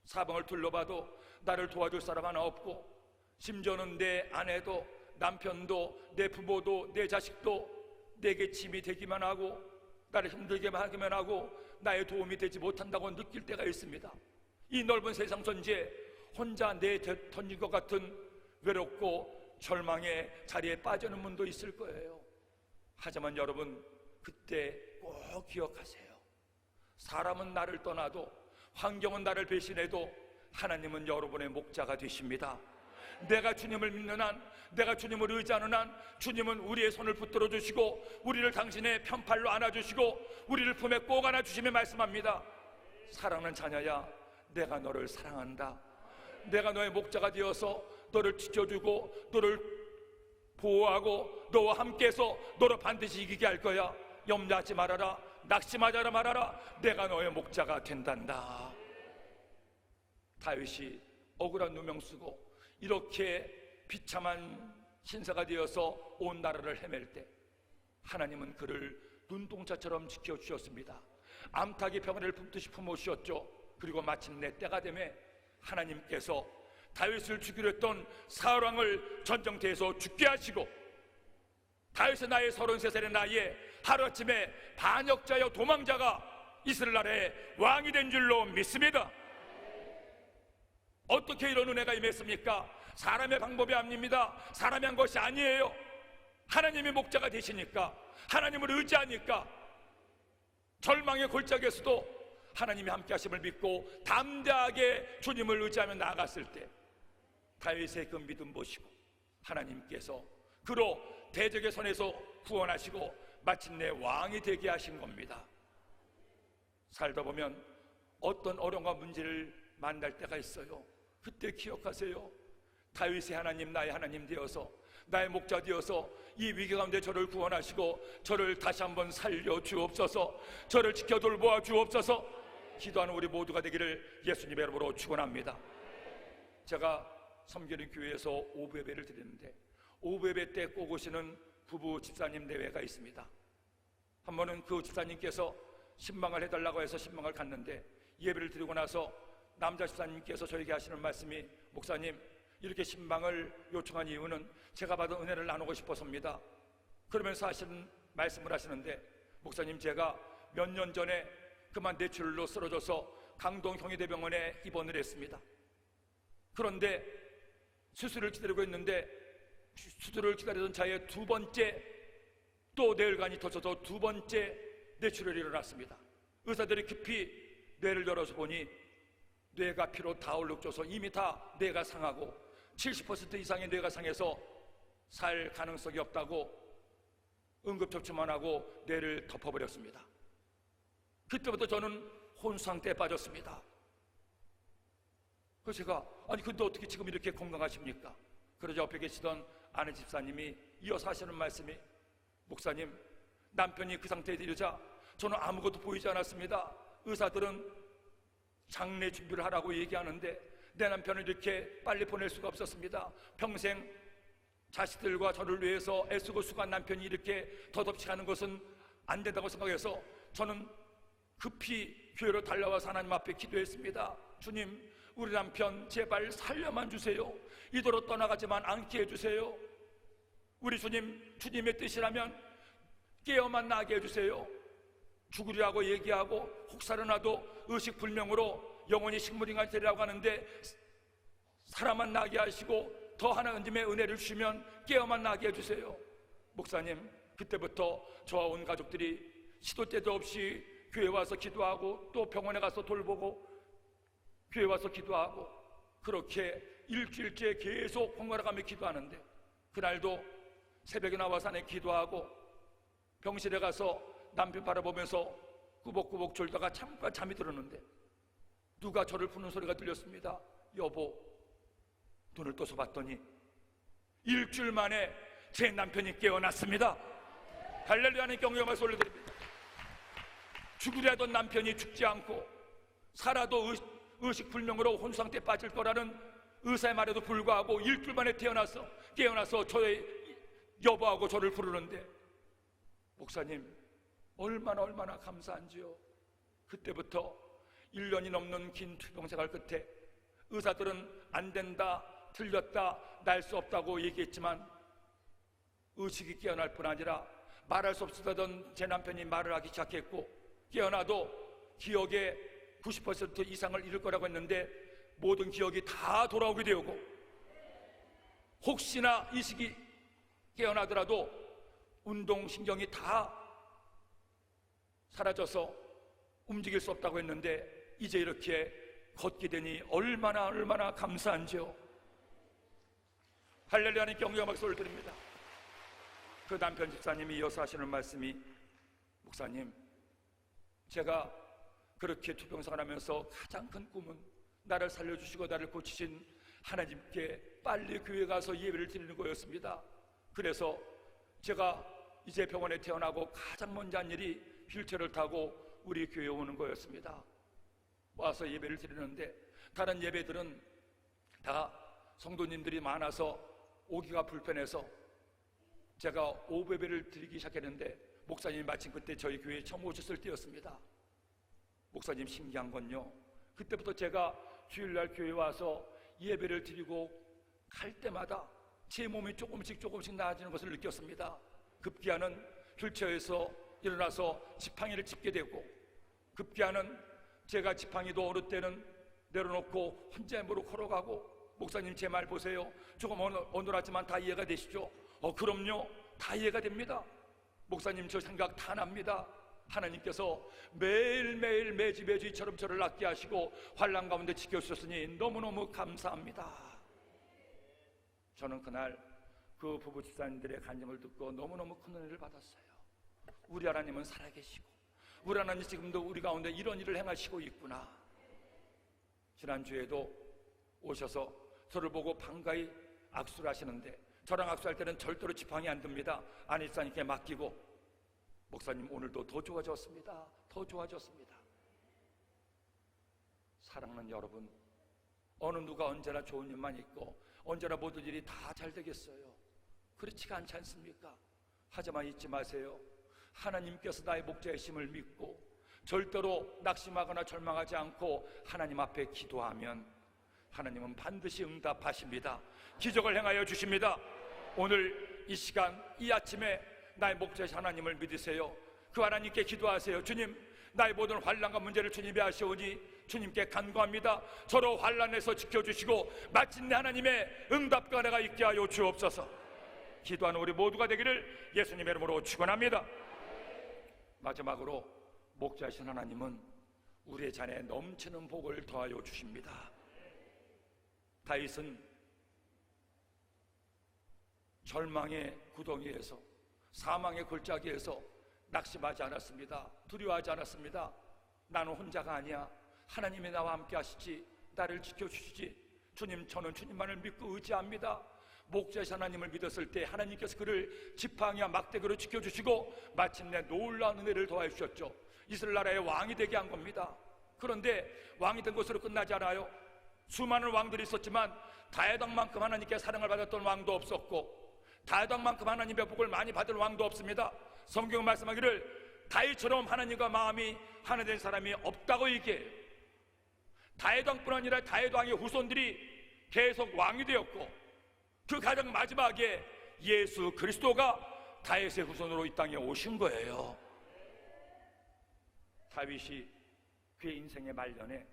사방을 둘러봐도 나를 도와줄 사람 하나 없고, 심지어는 내 아내도 남편도 내 부모도 내 자식도 내게 짐이 되기만 하고 나를 힘들게 하기만 하고 나의 도움이 되지 못한다고 느낄 때가 있습니다. 이 넓은 세상 전체에 혼자 던진 것 같은 외롭고 절망의 자리에 빠지는 분도 있을 거예요. 하지만 여러분, 그때 꼭 기억하세요. 사람은 나를 떠나도, 환경은 나를 배신해도 하나님은 여러분의 목자가 되십니다. 내가 주님을 믿는 한, 내가 주님을 의지하는 한 주님은 우리의 손을 붙들어 주시고 우리를 당신의 편팔로 안아주시고 우리를 품에 꼭 안아주시며 말씀합니다. 사랑하는 자녀야, 내가 너를 사랑한다. 내가 너의 목자가 되어서 너를 지켜주고 너를 보호하고 너와 함께해서 너를 반드시 이기게 할 거야. 염려하지 말아라. 낙심하지 말아라. 내가 너의 목자가 된단다. 다윗이 억울한 누명 쓰고 이렇게 비참한 신사가 되어서 온 나라를 헤맬 때 하나님은 그를 눈동자처럼 지켜주셨습니다. 암탉이 병아리를 품듯이 품어주셨죠. 그리고 마침내 때가 되매 하나님께서 다윗을 죽이려 했던 사울왕을 전쟁터에서 죽게 하시고 다윗의 나이 33살의 나이에 하루아침에 반역자여 도망자가 이스라엘 나라의 왕이 된 줄로 믿습니다. 어떻게 이런 은혜가 임했습니까? 사람의 방법이 아닙니다. 사람이 한 것이 아니에요. 하나님이 목자가 되시니까, 하나님을 의지하니까 절망의 골짜기에서도 하나님이 함께 하심을 믿고 담대하게 주님을 의지하며 나아갔을 때 다윗의 그 믿음 보시고 하나님께서 그로 대적의 손에서 구원하시고 마침내 왕이 되게 하신 겁니다. 살다 보면 어떤 어려움과 문제를 만날 때가 있어요. 그때 기억하세요. 다윗의 하나님, 나의 하나님 되어서, 나의 목자 되어서 이 위기 가운데 저를 구원하시고 저를 다시 한번 살려 주옵소서, 저를 지켜 돌보아 주옵소서 기도하는 우리 모두가 되기를 예수님의 이름으로 축원합니다. 제가 섬기는 교회에서 오부 예배를 드리는데 오부 예배 때 꼭 오시는 부부 집사님 대회가 있습니다. 한 번은 그 집사님께서 신방을 해달라고 해서 신방을 갔는데 예배를 드리고 나서 남자 집사님께서 저에게 하시는 말씀이, 목사님, 이렇게 신방을 요청한 이유는 제가 받은 은혜를 나누고 싶어서입니다. 그러면서 하시는 말씀을 하시는데, 목사님, 제가 몇 년 전에 그만 뇌출혈로 쓰러져서 강동 경희대병원에 입원을 했습니다. 그런데 수술을 기다리고 있는데 수술을 기다리던 차에 두 번째 또 뇌혈관이 터져서 두 번째 뇌출혈이 일어났습니다. 의사들이 깊이 뇌를 열어서 보니 뇌가 피로 다 얼룩져서 이미 다 뇌가 상하고 70% 이상의 뇌가 상해서 살 가능성이 없다고 응급처치만 하고 뇌를 덮어버렸습니다. 그때부터 저는 혼수상태에 빠졌습니다. 그래서 제가, 아니 근데 어떻게 지금 이렇게 건강하십니까? 그러자 옆에 계시던 아내 집사님이 이어서 하시는 말씀이, 목사님, 남편이 그 상태에 이르자 저는 아무것도 보이지 않았습니다. 의사들은 장례 준비를 하라고 얘기하는데 내 남편을 이렇게 빨리 보낼 수가 없었습니다. 평생 자식들과 저를 위해서 애쓰고 수고한 남편이 이렇게 덧없이 가는 것은 안 된다고 생각해서 저는 급히 교회로 달려와서 하나님 앞에 기도했습니다. 주님, 우리 남편 제발 살려만 주세요. 이대로 떠나가지만 않게 해주세요. 우리 주님, 주님의 뜻이라면 깨어만 나게 해주세요. 죽으리라고 얘기하고 혹사려나도 의식불명으로 영원히 식물인간이 되리라고 하는데 사람만 나게 하시고 더 하나님의 은혜를 주시면 깨어만 나게 해주세요. 목사님, 그때부터 저와 온 가족들이 시도 때도 없이 교회 와서 기도하고 또 병원에 가서 돌보고 교회 와서 기도하고 그렇게 일주일째 계속 번갈아가며 기도하는데 그날도 새벽에 나와서 안에 기도하고 병실에 가서 남편 바라보면서 꾸벅꾸벅 졸다가 잠깐 잠이 들었는데 누가 저를 부르는 소리가 들렸습니다. 여보, 눈을 떠서 봤더니 일주일 만에 제 남편이 깨어났습니다. 할렐루야는 경외와 소리를 드립니다. 죽으려 하던 남편이 죽지 않고 살아도 의식불명으로 혼수상태에 빠질 거라는 의사의 말에도 불구하고 일주일 만에 깨어나서 저의 여보하고 저를 부르는데, 목사님, 얼마나 감사한지요. 그때부터 1년이 넘는 긴 투병생활 끝에 의사들은 안 된다, 틀렸다, 날 수 없다고 얘기했지만 의식이 깨어날 뿐 아니라 말할 수 없었던 제 남편이 말을 하기 시작했고 깨어나도 기억의 90% 이상을 잃을 거라고 했는데 모든 기억이 다 돌아오게 되고 혹시나 이 시기 깨어나더라도 운동신경이 다 사라져서 움직일 수 없다고 했는데 이제 이렇게 걷게 되니 얼마나 감사한지요. 할렐루야는 경외와 박수를 드립니다. 그 남편 집사님이 이어서 하시는 말씀이, 목사님, 제가 그렇게 투병생활 하면서 가장 큰 꿈은 나를 살려주시고 나를 고치신 하나님께 빨리 교회 가서 예배를 드리는 거였습니다. 그래서 제가 이제 병원에 태어나고 가장 먼저 한 일이 휠체어를 타고 우리 교회에 오는 거였습니다. 와서 예배를 드리는데 다른 예배들은 다 성도님들이 많아서 오기가 불편해서 제가 오후 예배를 드리기 시작했는데 목사님이 마침 그때 저희 교회에 처음 오셨을 때였습니다. 목사님 신기한 건요, 그때부터 제가 주일날 교회에 와서 예배를 드리고 갈 때마다 제 몸이 조금씩 나아지는 것을 느꼈습니다. 급기야는 휠체어에서 일어나서 지팡이를 짚게 되고, 급기야는 제가 지팡이도 어느 때는 내려놓고 혼자 힘으로 걸어가고, 목사님 제 말 보세요. 조금 어눌하지만 다 이해가 되시죠? 그럼요, 다 이해가 됩니다. 목사님 저 생각 다 납니다. 하나님께서 매일매일 매주 이처럼 저를 낫게 하시고 환난 가운데 지켜주셨으니 너무너무 감사합니다. 저는 그날 그 부부 집사님들의 간증을 듣고 너무너무 큰 은혜를 받았어요. 우리 하나님은 살아계시고 우리 하나님 지금도 우리 가운데 이런 일을 행하시고 있구나. 지난주에도 오셔서 저를 보고 반가이 악수를 하시는데, 저랑 악수할 때는 절대로 지팡이 안 듭니다. 안일사님께 맡기고, 목사님 오늘도 더 좋아졌습니다. 더 좋아졌습니다. 사랑하는 여러분, 어느 누가 언제나 좋은 일만 있고 언제나 모든 일이 다 잘 되겠어요? 그렇지가 않지 않습니까? 하지만 잊지 마세요. 하나님께서 나의 목자이심을 믿고 절대로 낙심하거나 절망하지 않고 하나님 앞에 기도하면 하나님은 반드시 응답하십니다. 기적을 행하여 주십니다. 오늘 이 시간, 이 아침에 나의 목자이신 하나님을 믿으세요. 그 하나님께 기도하세요. 주님, 나의 모든 환난과 문제를 주님이 아시오니 주님께 간구합니다. 저로 환난에서 지켜주시고 마침내 하나님의 응답과 은혜가 있게 하여 주옵소서. 기도하는 우리 모두가 되기를 예수님의 이름으로 축원합니다. 마지막으로 목자이신 하나님은 우리의 잔에 넘치는 복을 더하여 주십니다. 다윗은 절망의 구덩이에서, 사망의 골짜기에서 낙심하지 않았습니다. 두려워하지 않았습니다. 나는 혼자가 아니야. 하나님이 나와 함께 하시지, 나를 지켜주시지. 주님, 저는 주님만을 믿고 의지합니다. 목자이신 하나님을 믿었을 때 하나님께서 그를 지팡이와 막대기로 지켜주시고 마침내 놀라운 은혜를 더하여 주셨죠. 이스라엘 나라의 왕이 되게 한 겁니다. 그런데 왕이 된 것으로 끝나지 않아요. 수많은 왕들이 있었지만 다윗 왕만큼 하나님께 사랑을 받았던 왕도 없었고, 다윗 왕만큼 하나님의 복을 많이 받은 왕도 없습니다. 성경은 말씀하기를 다윗처럼 하나님과 마음이 하나 된 사람이 없다고 얘기해요. 다윗 왕뿐 아니라 다윗 왕의 후손들이 계속 왕이 되었고, 그 가장 마지막에 예수 그리스도가 다윗의 후손으로 이 땅에 오신 거예요. 다윗이 그의 인생의 말년에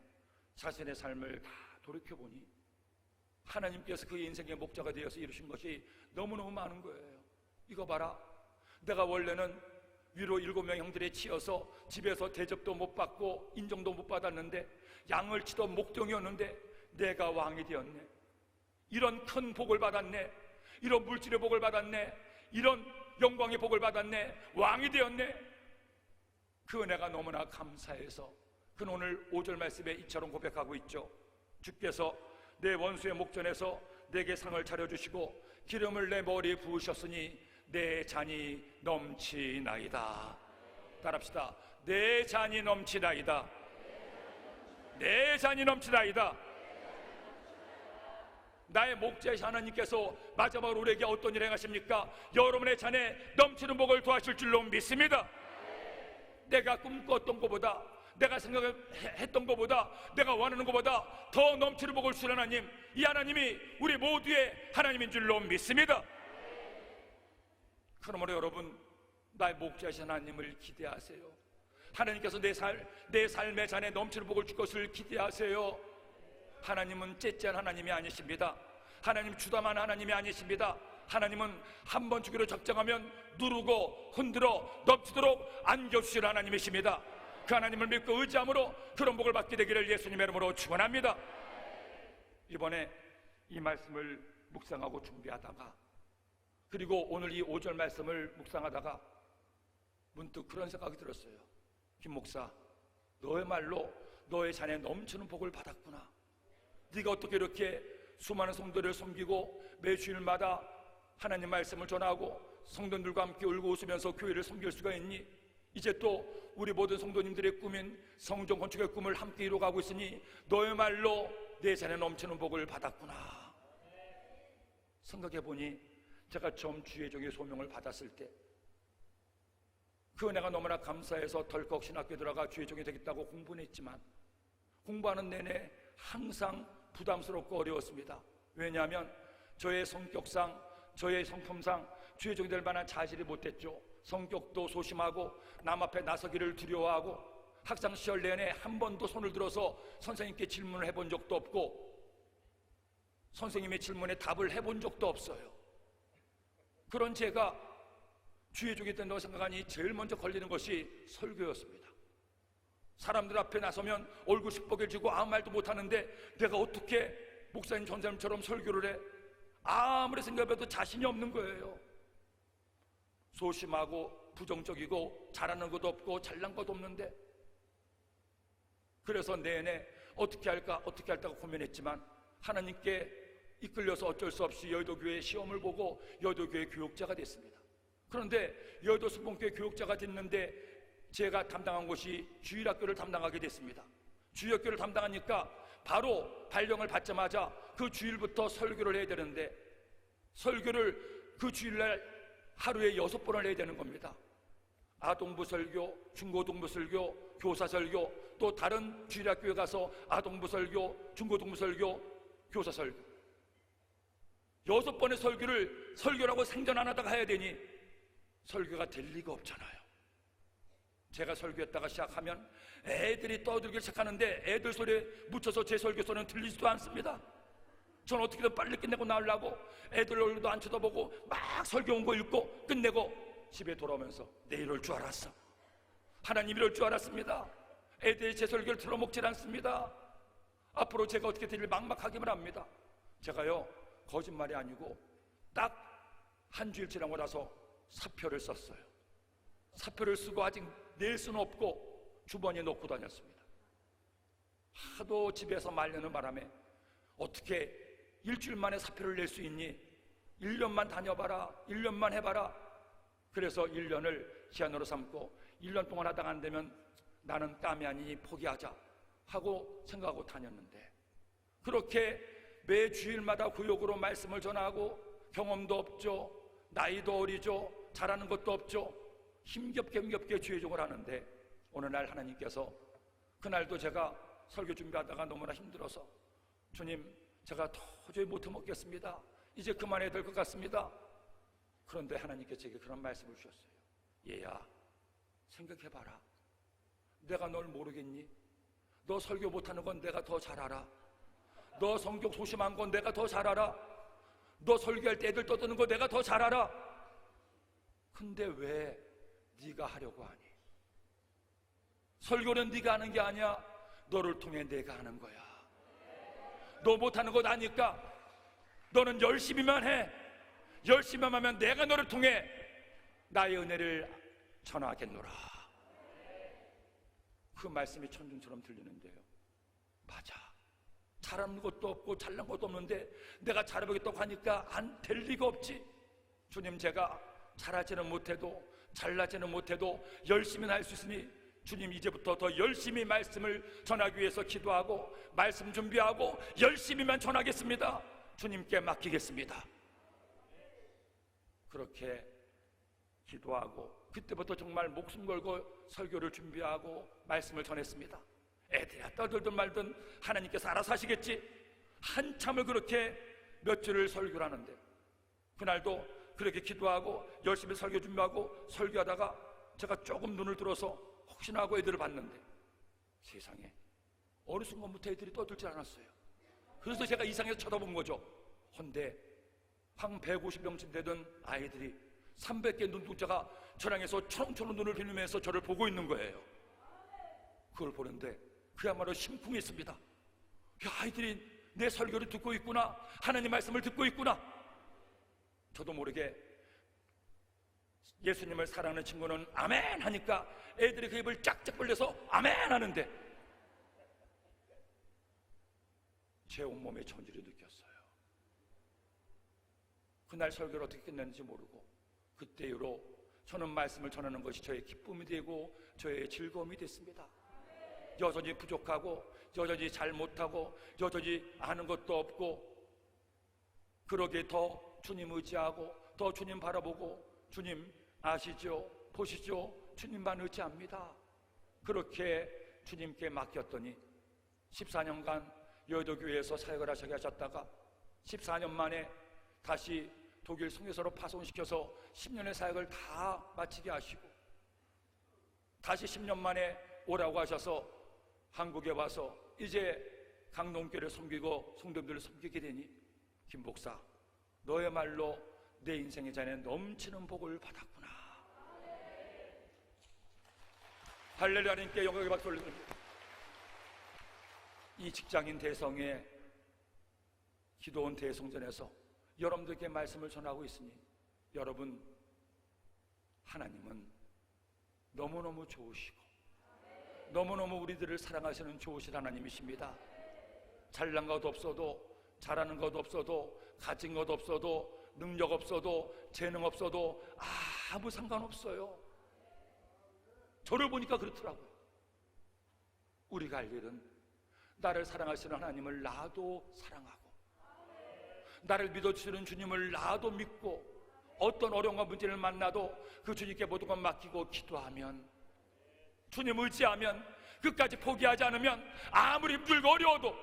자신의 삶을 다 돌이켜보니 하나님께서 그의 인생의 목자가 되어서 이루신 것이 너무너무 많은 거예요. 이거 봐라, 내가 원래는 위로 7명 형들에 치여서 집에서 대접도 못 받고 인정도 못 받았는데, 양을 치던 목동이었는데 내가 왕이 되었네. 이런 큰 복을 받았네. 이런 물질의 복을 받았네. 이런 영광의 복을 받았네. 왕이 되었네. 그 은혜가 너무나 감사해서 그는 오늘 5절 말씀에 이처럼 고백하고 있죠. 주께서 내 원수의 목전에서 내게 상을 차려주시고 기름을 내 머리에 부으셨으니 내 잔이 넘치나이다. 따라합시다. 내 잔이 넘치나이다. 내 잔이 넘치나이다. 나의 목자이신 하나님께서 마지막으로 우리에게 어떤 일을 행하십니까? 여러분의 잔에 넘치는 복을 더하실 줄로 믿습니다. 내가 꿈꿨던 것보다, 내가 생각했던 것보다, 내가 원하는 것보다 더 넘치는 복을 주신 하나님, 이 하나님이 우리 모두의 하나님인 줄로 믿습니다. 그러므로 여러분, 나의 목자이신 하나님을 기대하세요. 하나님께서 내 삶의 잔에 넘치는 복을 줄 것을 기대하세요. 하나님은 째째한 하나님이 아니십니다. 하나님 주담한 하나님이 아니십니다. 하나님은 한 번 주기로 작정하면 누르고 흔들어 넘치도록 안겨주실 하나님이십니다. 그 하나님을 믿고 의지함으로 그런 복을 받게 되기를 예수님의 이름으로 축원합니다. 이번에 이 말씀을 묵상하고 준비하다가, 그리고 오늘 이 5절 말씀을 묵상하다가 문득 그런 생각이 들었어요. 김 목사, 너의 말로 너의 잔에 넘치는 복을 받았구나. 네가 어떻게 이렇게 수많은 성도를 섬기고 매 주일마다 하나님 말씀을 전하고 성도들과 함께 울고 웃으면서 교회를 섬길 수가 있니? 이제 또 우리 모든 성도님들의 꿈인 성전 건축의 꿈을 함께 이루어가고 있으니 너야말로 내 산에 넘치는 복을 받았구나. 생각해보니 제가 처음 주의 종의 소명을 받았을 때 그 은혜가 너무나 감사해서 덜컥 신학교에 들어가 주의 종이 되겠다고 공부는 했지만 공부하는 내내 항상 부담스럽고 어려웠습니다. 왜냐하면 저의 성격상, 저의 성품상 주의 종이 될 만한 자질이 못됐죠. 성격도 소심하고 남 앞에 나서기를 두려워하고 학창 시절 내내 한 번도 손을 들어서 선생님께 질문을 해본 적도 없고 선생님의 질문에 답을 해본 적도 없어요. 그런 제가 주의 종이 된다고 생각하니 제일 먼저 걸리는 것이 설교였습니다. 사람들 앞에 나서면 얼굴 시뻘개지고 아무 말도 못하는데 내가 어떻게 목사님 전사님처럼 설교를 해? 아무리 생각해도 자신이 없는 거예요. 소심하고 부정적이고 잘하는 것도 없고 잘난 것도 없는데, 그래서 내내 어떻게 할까 고민했지만 하나님께 이끌려서 어쩔 수 없이 여의도교회 시험을 보고 여의도교회 교육자가 됐습니다. 그런데 여의도 수봉교회 교육자가 됐는데 제가 담당한 곳이 주일학교를 담당하게 됐습니다. 주일학교를 담당하니까 바로 발령을 받자마자 그 주일부터 설교를 해야 되는데 설교를 그 주일날 하루에 6번을 해야 되는 겁니다. 아동부 설교, 중고등부 설교, 교사 설교, 또 다른 주일학교에 가서 아동부 설교, 중고등부 설교, 교사 설교 6번의 설교라고 생전 안 하다가 해야 되니 설교가 될 리가 없잖아요. 제가 설교했다가 시작하면 애들이 떠들기 시작하는데 애들 소리에 묻혀서 제 설교 소리는 들리지도 않습니다. 전 어떻게든 빨리 끝내고 나오려고 애들 얼굴도 안 쳐다보고 막 설교 온 거 읽고 끝내고 집에 돌아오면서 내 이럴 줄 알았어. 하나님 이럴 줄 알았습니다. 애들이 제 설교를 들어먹질 않습니다. 앞으로 제가 어떻게 될지 막막하기만 합니다. 제가요, 거짓말이 아니고 딱 한 주일 지나고 나서 사표를 썼어요. 사표를 쓰고 아직 낼 수는 없고 주머니에 넣고 다녔습니다. 하도 집에서 말리는 바람에 어떻게 일주일 만에 사표를 낼 수 있니? 1년만 다녀봐라, 1년만 해봐라. 그래서 1년을 기한으로 삼고 1년 동안 하다가 안 되면 나는 땀이 아니니 포기하자 하고 생각하고 다녔는데, 그렇게 매 주일마다 구역으로 말씀을 전하고 경험도 없죠, 나이도 어리죠, 잘하는 것도 없죠, 힘겹게 주의 종을 하는데 어느 날 하나님께서, 그날도 제가 설교 준비하다가 너무나 힘들어서 주님, 제가 도저히 못 해먹겠습니다. 이제 그만해야 될 것 같습니다. 그런데 하나님께서 제게 그런 말씀을 주셨어요. 얘야, 생각해봐라. 내가 널 모르겠니? 너 설교 못하는 건 내가 더 잘 알아. 너 성격 소심한 건 내가 더 잘 알아. 너 설교할 때 애들 떠드는 거 내가 더 잘 알아. 근데 왜 네가 하려고 하니? 설교는 네가 하는 게 아니야. 너를 통해 내가 하는 거야. 너 못하는 거 아니까 너는 열심히만 해. 열심히만 하면 내가 너를 통해 나의 은혜를 전하겠노라. 그 말씀이 천둥처럼 들리는데요, 맞아. 잘하는 것도 없고 잘난 것도 없는데 내가 잘해보겠다고 하니까 안 될 리가 없지. 주님, 제가 잘하지는 못해도 잘나지는 못해도 열심히는 할 수 있으니 주님, 이제부터 더 열심히 말씀을 전하기 위해서 기도하고 말씀 준비하고 열심히만 전하겠습니다. 주님께 맡기겠습니다. 그렇게 기도하고 그때부터 정말 목숨 걸고 설교를 준비하고 말씀을 전했습니다. 애들야 떠들든 말든 하나님께서 알아서 하시겠지. 한참을 그렇게 몇 주를 설교를 하는데 그날도 그렇게 기도하고 열심히 설교 준비하고 설교하다가 제가 조금 눈을 들어서 혹시나 하고 애들을 봤는데 세상에 어느 순간부터 애들이 떠들지 않았어요. 그래서 제가 이상해서 쳐다본 거죠. 헌데 한 150명쯤 되던 아이들이 300개 눈동자가 저를 향해서 초롱초롱 눈을 빌리면서 저를 보고 있는 거예요. 그걸 보는데 그야말로 심쿵했습니다. 아이들이 내 설교를 듣고 있구나, 하나님 말씀을 듣고 있구나. 저도 모르게 예수님을 사랑하는 친구는 아멘 하니까 애들이 그 입을 짝짝 벌려서 아멘 하는데 제 온몸에 전율이 느꼈어요. 그날 설교를 어떻게 끝냈는지 모르고 그때 이후로 저는 말씀을 전하는 것이 저의 기쁨이 되고 저의 즐거움이 됐습니다. 여전히 부족하고 여전히 잘 못하고 여전히 아는 것도 없고, 그러기에 더 주님 의지하고 더 주님 바라보고, 주님 아시죠? 보시죠? 주님만 의지합니다. 그렇게 주님께 맡겼더니 14년간 여의도교회에서 사역을 하시게 하셨다가 14년 만에 다시 독일 송교사로 파송시켜서 10년의 사역을 다 마치게 하시고, 다시 10년 만에 오라고 하셔서 한국에 와서 이제 강동교회를 섬기고 성도들을 섬기게 되니, 김 목사, 너의말로 내 인생의 잔에 넘치는 복을 받았구나. 할렐루야. 하나님께 영광의 박수 올려드립니다. 이 직장인 대성의 기도원 대성전에서 여러분들께 말씀을 전하고 있으니, 여러분, 하나님은 너무너무 좋으시고 너무너무 우리들을 사랑하시는 좋으신 하나님이십니다. 잘난 것 없어도, 잘하는 것 없어도, 가진 것 없어도, 능력 없어도, 재능 없어도 아무 상관없어요. 저를 보니까 그렇더라고요. 우리가 알 일은 나를 사랑하시는 하나님을 나도 사랑하고, 나를 믿어주시는 주님을 나도 믿고, 어떤 어려움과 문제를 만나도 그 주님께 모든 것 맡기고 기도하면, 주님 의지하면, 끝까지 포기하지 않으면, 아무리 힘들고 어려워도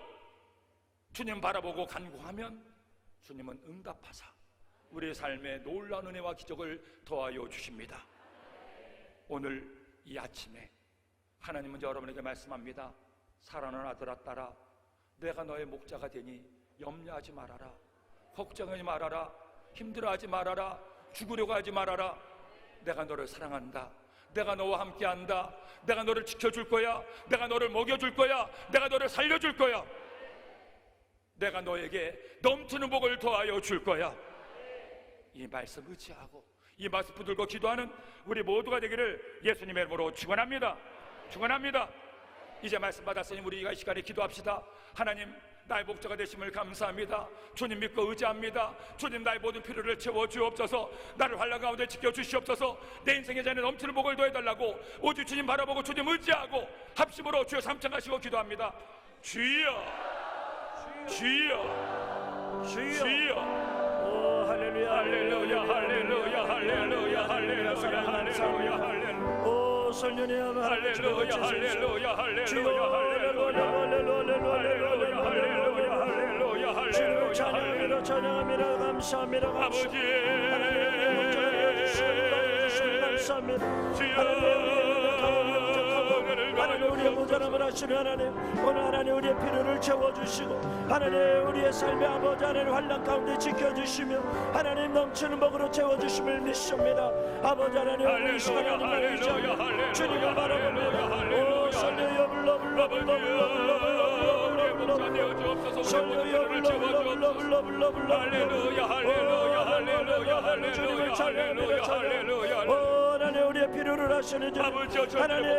주님 바라보고 간구하면 주님은 응답하사 우리의 삶에 놀라운 은혜와 기적을 더하여 주십니다. 오늘 이 아침에 하나님은 여러분에게 말씀합니다. 사랑하는 아들아, 딸아, 내가 너의 목자가 되니 염려하지 말아라. 걱정하지 말아라. 힘들어하지 말아라. 죽으려고 하지 말아라. 내가 너를 사랑한다. 내가 너와 함께한다. 내가 너를 지켜줄 거야. 내가 너를 먹여줄 거야. 내가 너를 살려줄 거야. 내가 너에게 넘치는 복을 더하여 줄 거야. 이 말씀 의지하고 이 말씀 붙들고 기도하는 우리 모두가 되기를 예수님의 이름으로 축원합니다. 축원합니다. 이제 말씀 받았으니 우리가 이 시간에 기도합시다. 하나님, 나의 목자가 되심을 감사합니다. 주님 믿고 의지합니다. 주님, 나의 모든 필요를 채워주옵소서. 나를 환난 가운데 지켜주시옵소서. 내 인생의 잔에 넘치는 복을 더해달라고 오직 주님 바라보고 주님 의지하고 합심으로 주여 삼창하시고 기도합니다. 주여, 주여, 주여. 할렐루야, 할렐루야, 할렐루야, 할렐루야, 할렐루야, 할렐루야, 할렐루야. 오 성령의 할렐루야, 할렐루야, 할렐루야, 주여, 할렐루야, 할렐루야, 할렐루야, 할렐루야, 할렐루야, 주님을 찬양합니다, 찬양합니다. 감사합니다, 아버지, 감사합니다. 하나님, 우리의 모자람을 하시는 하나님, 오늘 하나님 우리의 필요를 채워주시고, 하나님 우리의 삶의 아버지 하나님 환난 가운데 지켜주시며, 하나님 넘치는 복으로 채워주심을 믿습니다. 아버지 하나님, 우리 시간 하나님을 의지하며 주님을 바라봅니다. 오 설레여 불러 불러 불러 불러 불러 불러 불러 설레여 불러 불러 불러 불러 불러 할렐루야, 할렐루야, 할렐루야, 할렐루야, 주님을 찬양합니다, 찬양. 하나님 우리의 필요를 하시는 주님, 하나님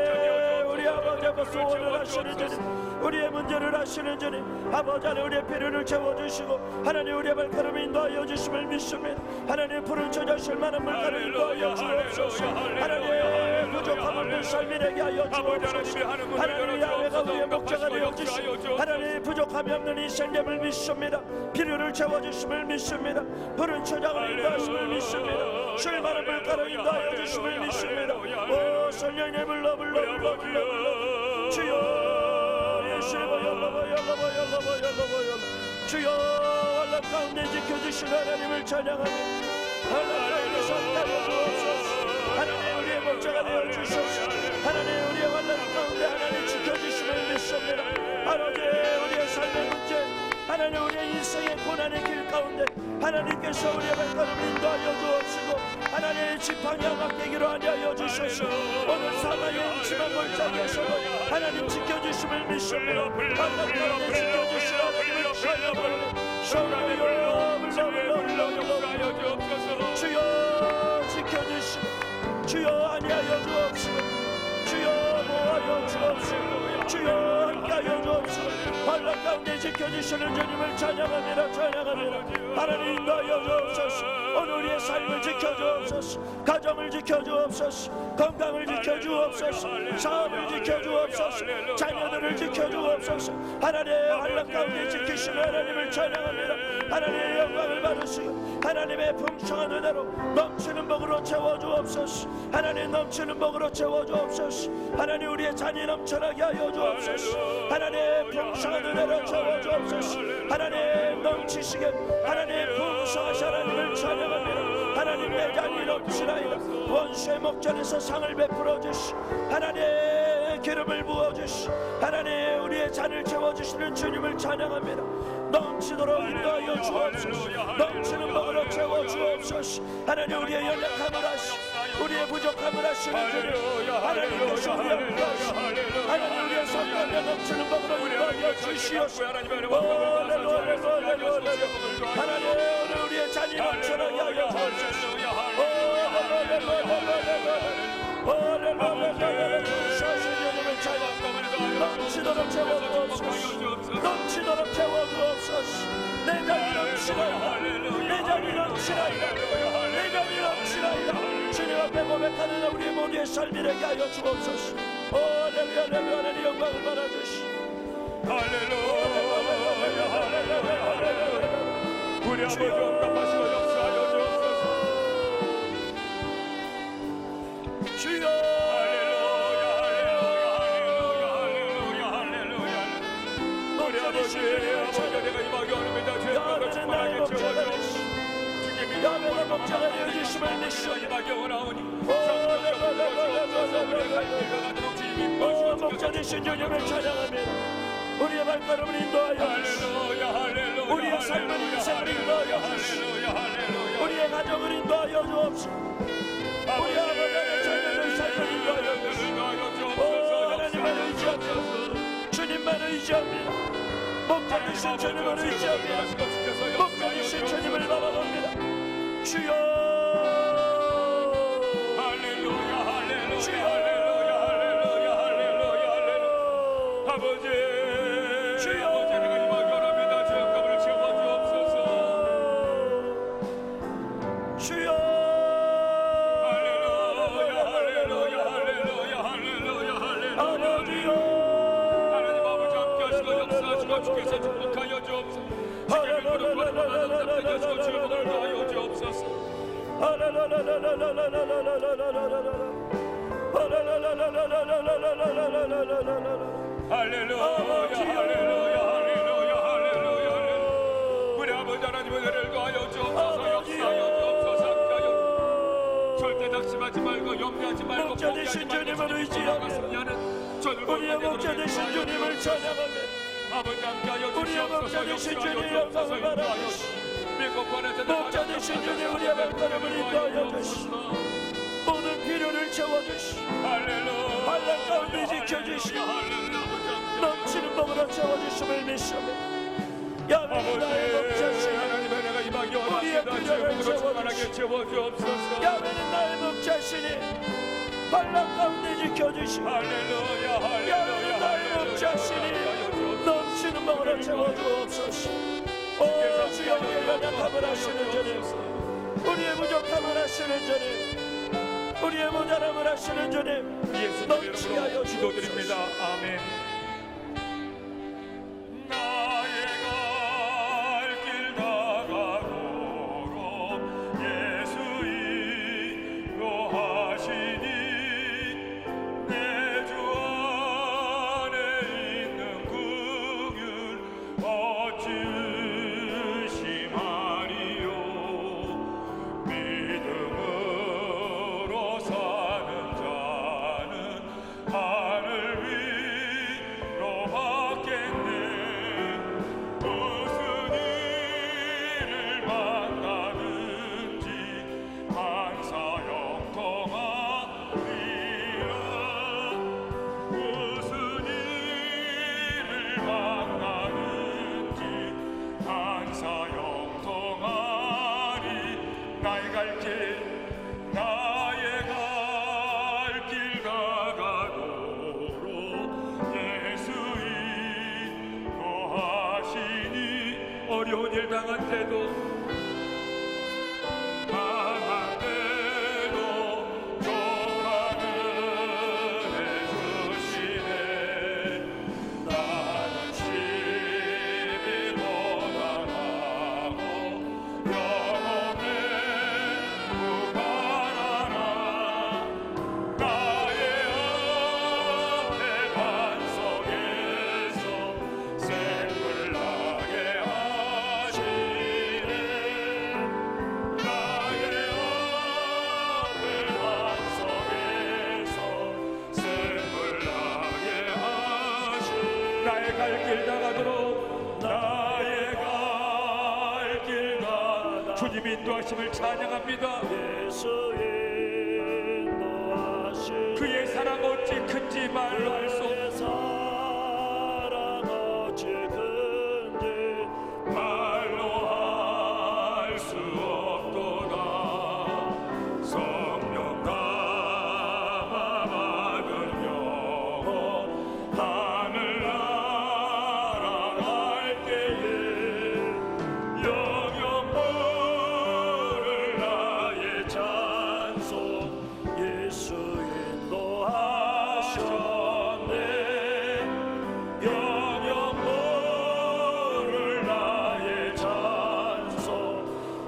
우리 아버지 앞에 소원을 하시는 주님, 우리의 문제를 하시는 주님, 아버지 하나님 우리의 필요를 채워주시고, 하나님 우리의 발걸음을 인도하여 주심을 믿습니다. 하나님 푸른 저자실 만한 물가를 인도하여 주옵소서. 하나님 부족함 없는 삶이 되게 하여 주옵소서. 하나님 야훼가 우리의 목자가 되어 주시고, 하나님 부족함이 없는 이 생명을 믿습니다. 필요를 채워주심을 믿습니다. 푸른 초장을 인도하심을 믿습니다. 쉴 만한 물가를 인도하여 주심을 믿습니다. 오 성령님 불러 불러 불러 불러 불러 주여 예수여 주여 환난 가운데 지켜주신 하나님을 찬양하며 환난 가운데 선하여 주옵소서. 하나님 우리의 목자가 되어 주소서. 하나님 우리의 환난 가운데 하나님 지켜주심을 믿습니다. 아버지 우리의 삶의 문제, 하나님 우리의 인생의 고난의 길 가운데 하나님께서 우리의 발걸음을 인도하여 주옵시고, 하나님의 지팡이 양악되기로 하여 주소서. 오늘 사망의 음침한 골짜기에서도 하나님 지켜주심을 믿습니다. 환난 가운데 지켜주시는 하나님을 찬양합니다. 주여 지켜주시고, 주여 안위하여 주옵시고, 주여 보호하여 주옵시고, 주여 함께하여 주옵시고, 환난 가운데 지켜주시는 주님을 찬양합니다, 찬양합니다. 하나님 인도하여 주옵소서. 오늘 우리의 삶을 지켜주옵소서. 가정을 지켜주옵소서. 건강을 지켜주옵소서. 사업을 지켜주옵소서. 자녀들을 지켜주옵소서. 하나님의 환난 가운데 지키시는 하나님을 찬양합니다. 하나님의 영광을 받으시고 하나님의 풍성한 은혜로 넘치는 복으로 채워주옵소서. 하나님 넘치는 복으로 채워주옵소서. 하나님 우리의 잔이 넘쳐나게 하여 주옵소서. 하나님 풍성한 은혜로 채워주옵소서. 하나님 넘치시게 하나님 풍성하신 하나님을 찬양합니다. 하나님 내 잔이 넘치나이다. 원수의 목전에서 상을 베풀어 주시 하나님 기름을 부어주시 하나님 우리의 잔을 채워주시는 주님을 찬양합니다. 넘치도록 인도하여 주옵소서. 넘치는 복으로 채워주옵소서. 하나님 우리의 연약함을 하시 우리의 부족함을 하시는 주님 하나님께서 우리의 것이 하나님 우리의 삶 가운데 넘치는 복으로 인도하여 주시옵소서. 하나님 오늘 우리의 잔이 넘쳐나게 하여 주옵소서. 넘치도록 채워주옵소서. 넘치도록 채워주옵소서. 내 잔이 넘치나이다. 내 잔이 넘치나이다. 내 잔이 넘치나이다. 주님 앞에 고백하는 우리 모두의 삶이 되게 하여 주옵소서. 할렐루야 할렐루야 하나님 영광을 받아주시. 할렐루야 할렐루야 우리 아버지 응답하시고 역사하여 주옵소서. 주여 우리 아버지 내가 임하게 원합니다. 주의 영광을 충만하게 채워주옵소서. 주님이 야외가 목자가 되어 주심을 믿시오. 임하게 원하오니 목자 되신 주님을 찬양합니다. 우리의 발걸음을 인도하여 주시오. 우리의 삶을 인생을 인도하여 주시오. 우리의 가정을 인도하여 주옵소서. 우리 아버지의 자녀들 삶을 인도하여 주시오. 하나님을 의지합니다. 주님만 의지합니다. 목자 되신 주님을 의지합니다. 목자 되신 주님을 바라봅니다. 주여 할렐루야 할렐루야 할렐루야 할렐루야 할렐루야 할렐루야 아버지 주여 아버지 내가 임하게 원합니다. 주의 영광을 채워주옵소서. 주여 할렐루야 할렐루야 할렐루야 할렐루야 할렐루야 하나님 아버지 함께 하시고 역사하시고 주께서 축복하여 주옵소서. 주의 이름으로 거듭나는 답답하시고 주의 복을 더하여 주옵소서. 할렐루야 할렐루야 할렐루야 할렐루야 우리 아버지 하나님의 은혜를 더하여 주옵소서. 역사하여 주옵소서. 함께하여 절대 낙심하지 말고 염려하지 말고 목자 되신 주님을 의지하며 우리의 목자 되신 주님을 찬양하며 아버지 함께하여 우리의 목자 되신 주님의 영광을 바라보시오. 목자 되신 주님 우리의 발걸음을 인도하여 주시오. 모든 필요를 채워주시오. 환난 가운데 지켜주시오. 넘치는 복으로 채워주심을 믿습니다. 야훼는 나의 목자시니 우리의 필요를 채워주시오. 야훼는 나의 목자시니 환난 가운데 지켜주시오. 야훼는 나의 목자시니 넘치는 복으로 채워주옵소서. 오 주여 우리의 연약함을 하시는 주님 우리의 부족함을 하시는 주님 우리의 모자람을 하시는 주님 예수님 넘치게 하여 이름으로 기도드립니다. 주옵소서. 아멘. 나의 갈 길 다가도록 예수 인도하시니 내 주 안에 있는 긍휼 어찌 의심하리요. 믿음으로 사는 자는 하늘 위로 받겠네. 무슨 일을 만나든지 항상 영통하리라. 무슨 일을 만나든지 항상 영통하리. 나의 갈 길 다가도록 예수 인도하시니 어려운 일 당한 때도 길 가. 주님 인도하심을 찬양합니다. 예수 인도하심 그의 사랑 어찌 큰지 말로 할 수 없네. 사랑 어찌 큰지 말로 할 수 없도다. 성령 감화 받은 영혼 하늘나라 갈 때에 영영 부를 나의 찬송 예수 인도하셨네 영영 부를 나의 찬송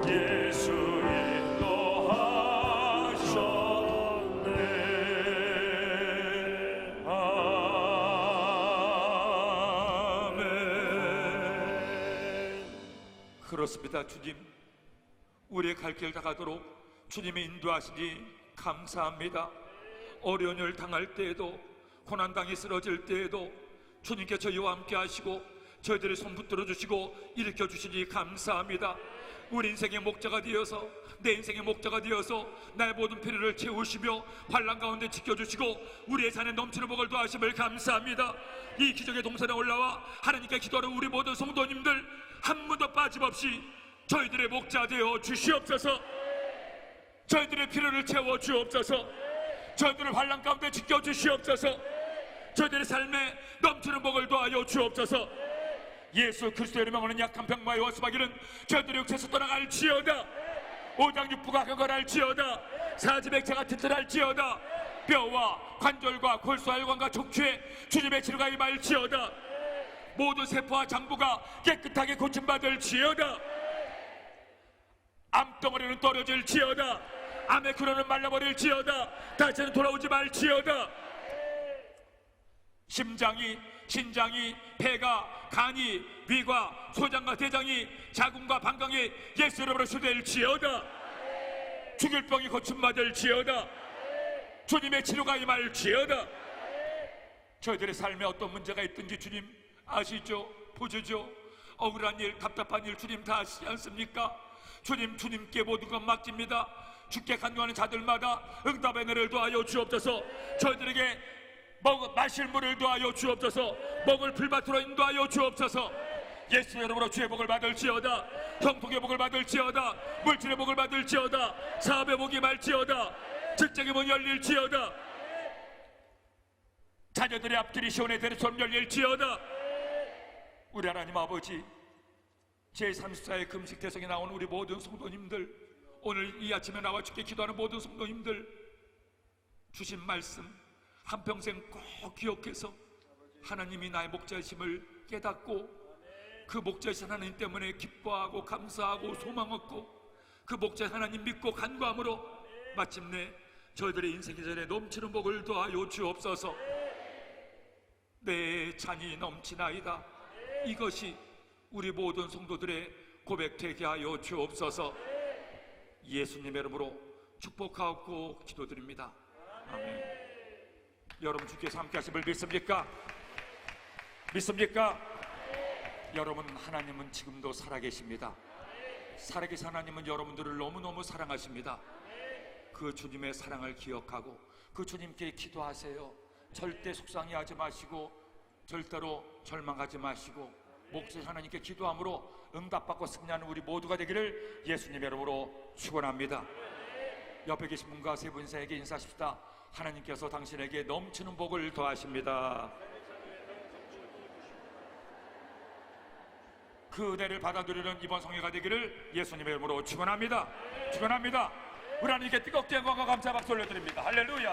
예수 인도하셨네 아멘. 그렇습니다. 주님, 우리의 갈 길 다가도록 주님의 인도하시니 감사합니다. 어려운 일 당할 때에도, 고난당해 쓰러질 때에도 주님께 저희와 함께 하시고 저희들의 손 붙들어 주시고 일으켜 주시니 감사합니다. 우리 인생의 목자가 되어서, 내 인생의 목자가 되어서 나의 모든 필요를 채우시며 환난 가운데 지켜주시고 우리의 산에 넘치는 복을 더하심을 감사합니다. 이 기적의 동산에 올라와 하나님께 기도하는 우리 모든 성도님들 한 분도 빠짐없이 저희들의 목자 되어 주시옵소서. 저희들의 필요를 채워 주옵소서. 저희들을 환난 가운데 지켜 주시옵소서. 저희들의 삶에 넘치는 복을 더하여 주옵소서. 예수 그리스도의 이름으로 약한 병마의 원수마귀는 저희들의 육체에서 떠나갈지어다. 오장육부가 그걸할지어다. 사지백체가 튼튼할지어다. 뼈와 관절과 골수 혈관과 척추에 주님의 치료가 임할지어다. 모든 세포와 장부가 깨끗하게 고침받을지어다. 암덩어리는 떨어질지어다. 암의 근원은 말라버릴지어다. 다시는 돌아오지 말지어다. 심장이, 신장이, 폐가, 간이, 위가, 소장과 대장이, 자궁과 방광이 예수 이름으로 치유될지어다. 죽일 병이 고침받을지어다. 주님의 치료가 임할지어다. 저희들의 삶에 어떤 문제가 있든지 주님 아시죠? 보시죠? 억울한 일, 답답한 일 주님 다 아시지 않습니까? 주님, 주님께 모든 것 맡깁니다. 주께 간구하는 자들마다 응답의 은혜를 더하여 주옵소서. 저희들에게 마실 물을 더하여 주옵소서. 먹을 풀밭으로 인도하여 주옵소서. 예수 이름으로 주의 복을 받을지어다. 형통의 복을 받을지어다. 물질의 복을 받을지어다. 사업의 복이 말지어다. 직장의 문이 열릴지어다. 자녀들의 앞길이 시온의 손 열릴지어다. 우리 하나님 아버지, 제34회 금식 대성에 나온 우리 모든 성도님들, 오늘 이 아침에 나와 주께 기도하는 모든 성도님들, 주신 말씀 한평생 꼭 기억해서 하나님이 나의 목자이심을 깨닫고 그 목자이신 하나님 때문에 기뻐하고 감사하고 소망 얻고 그 목자이신 하나님 믿고 간구함으로 마침내 저희들의 인생의 전에 넘치는 복을 더하여 주옵소서. 내 잔이 넘치나이다. 이것이 우리 모든 성도들의 고백되게 하여 주옵소서. 예수님의 이름으로 축복하고 기도드립니다. 아멘. 여러분 주께서 함께 하심을 믿습니까? 믿습니까? 여러분, 하나님은 지금도 살아계십니다. 살아계신 하나님은 여러분들을 너무너무 사랑하십니다. 그 주님의 사랑을 기억하고 그 주님께 기도하세요. 절대 속상해하지 마시고 절대로 절망하지 마시고 목소리 하나님께 기도함으로 응답받고 승리하는 우리 모두가 되기를 예수님의 이름으로 축원합니다. 옆에 계신 분과 세 분 이상에게 인사하십시다. 하나님께서 당신에게 넘치는 복을 더하십니다. 그 은혜를 받아들이는 이번 성회가 되기를 예수님의 이름으로 축원합니다. 축원합니다. 우리 하나님께 뜨겁게 영광과 감사 박수 올려드립니다. 할렐루야.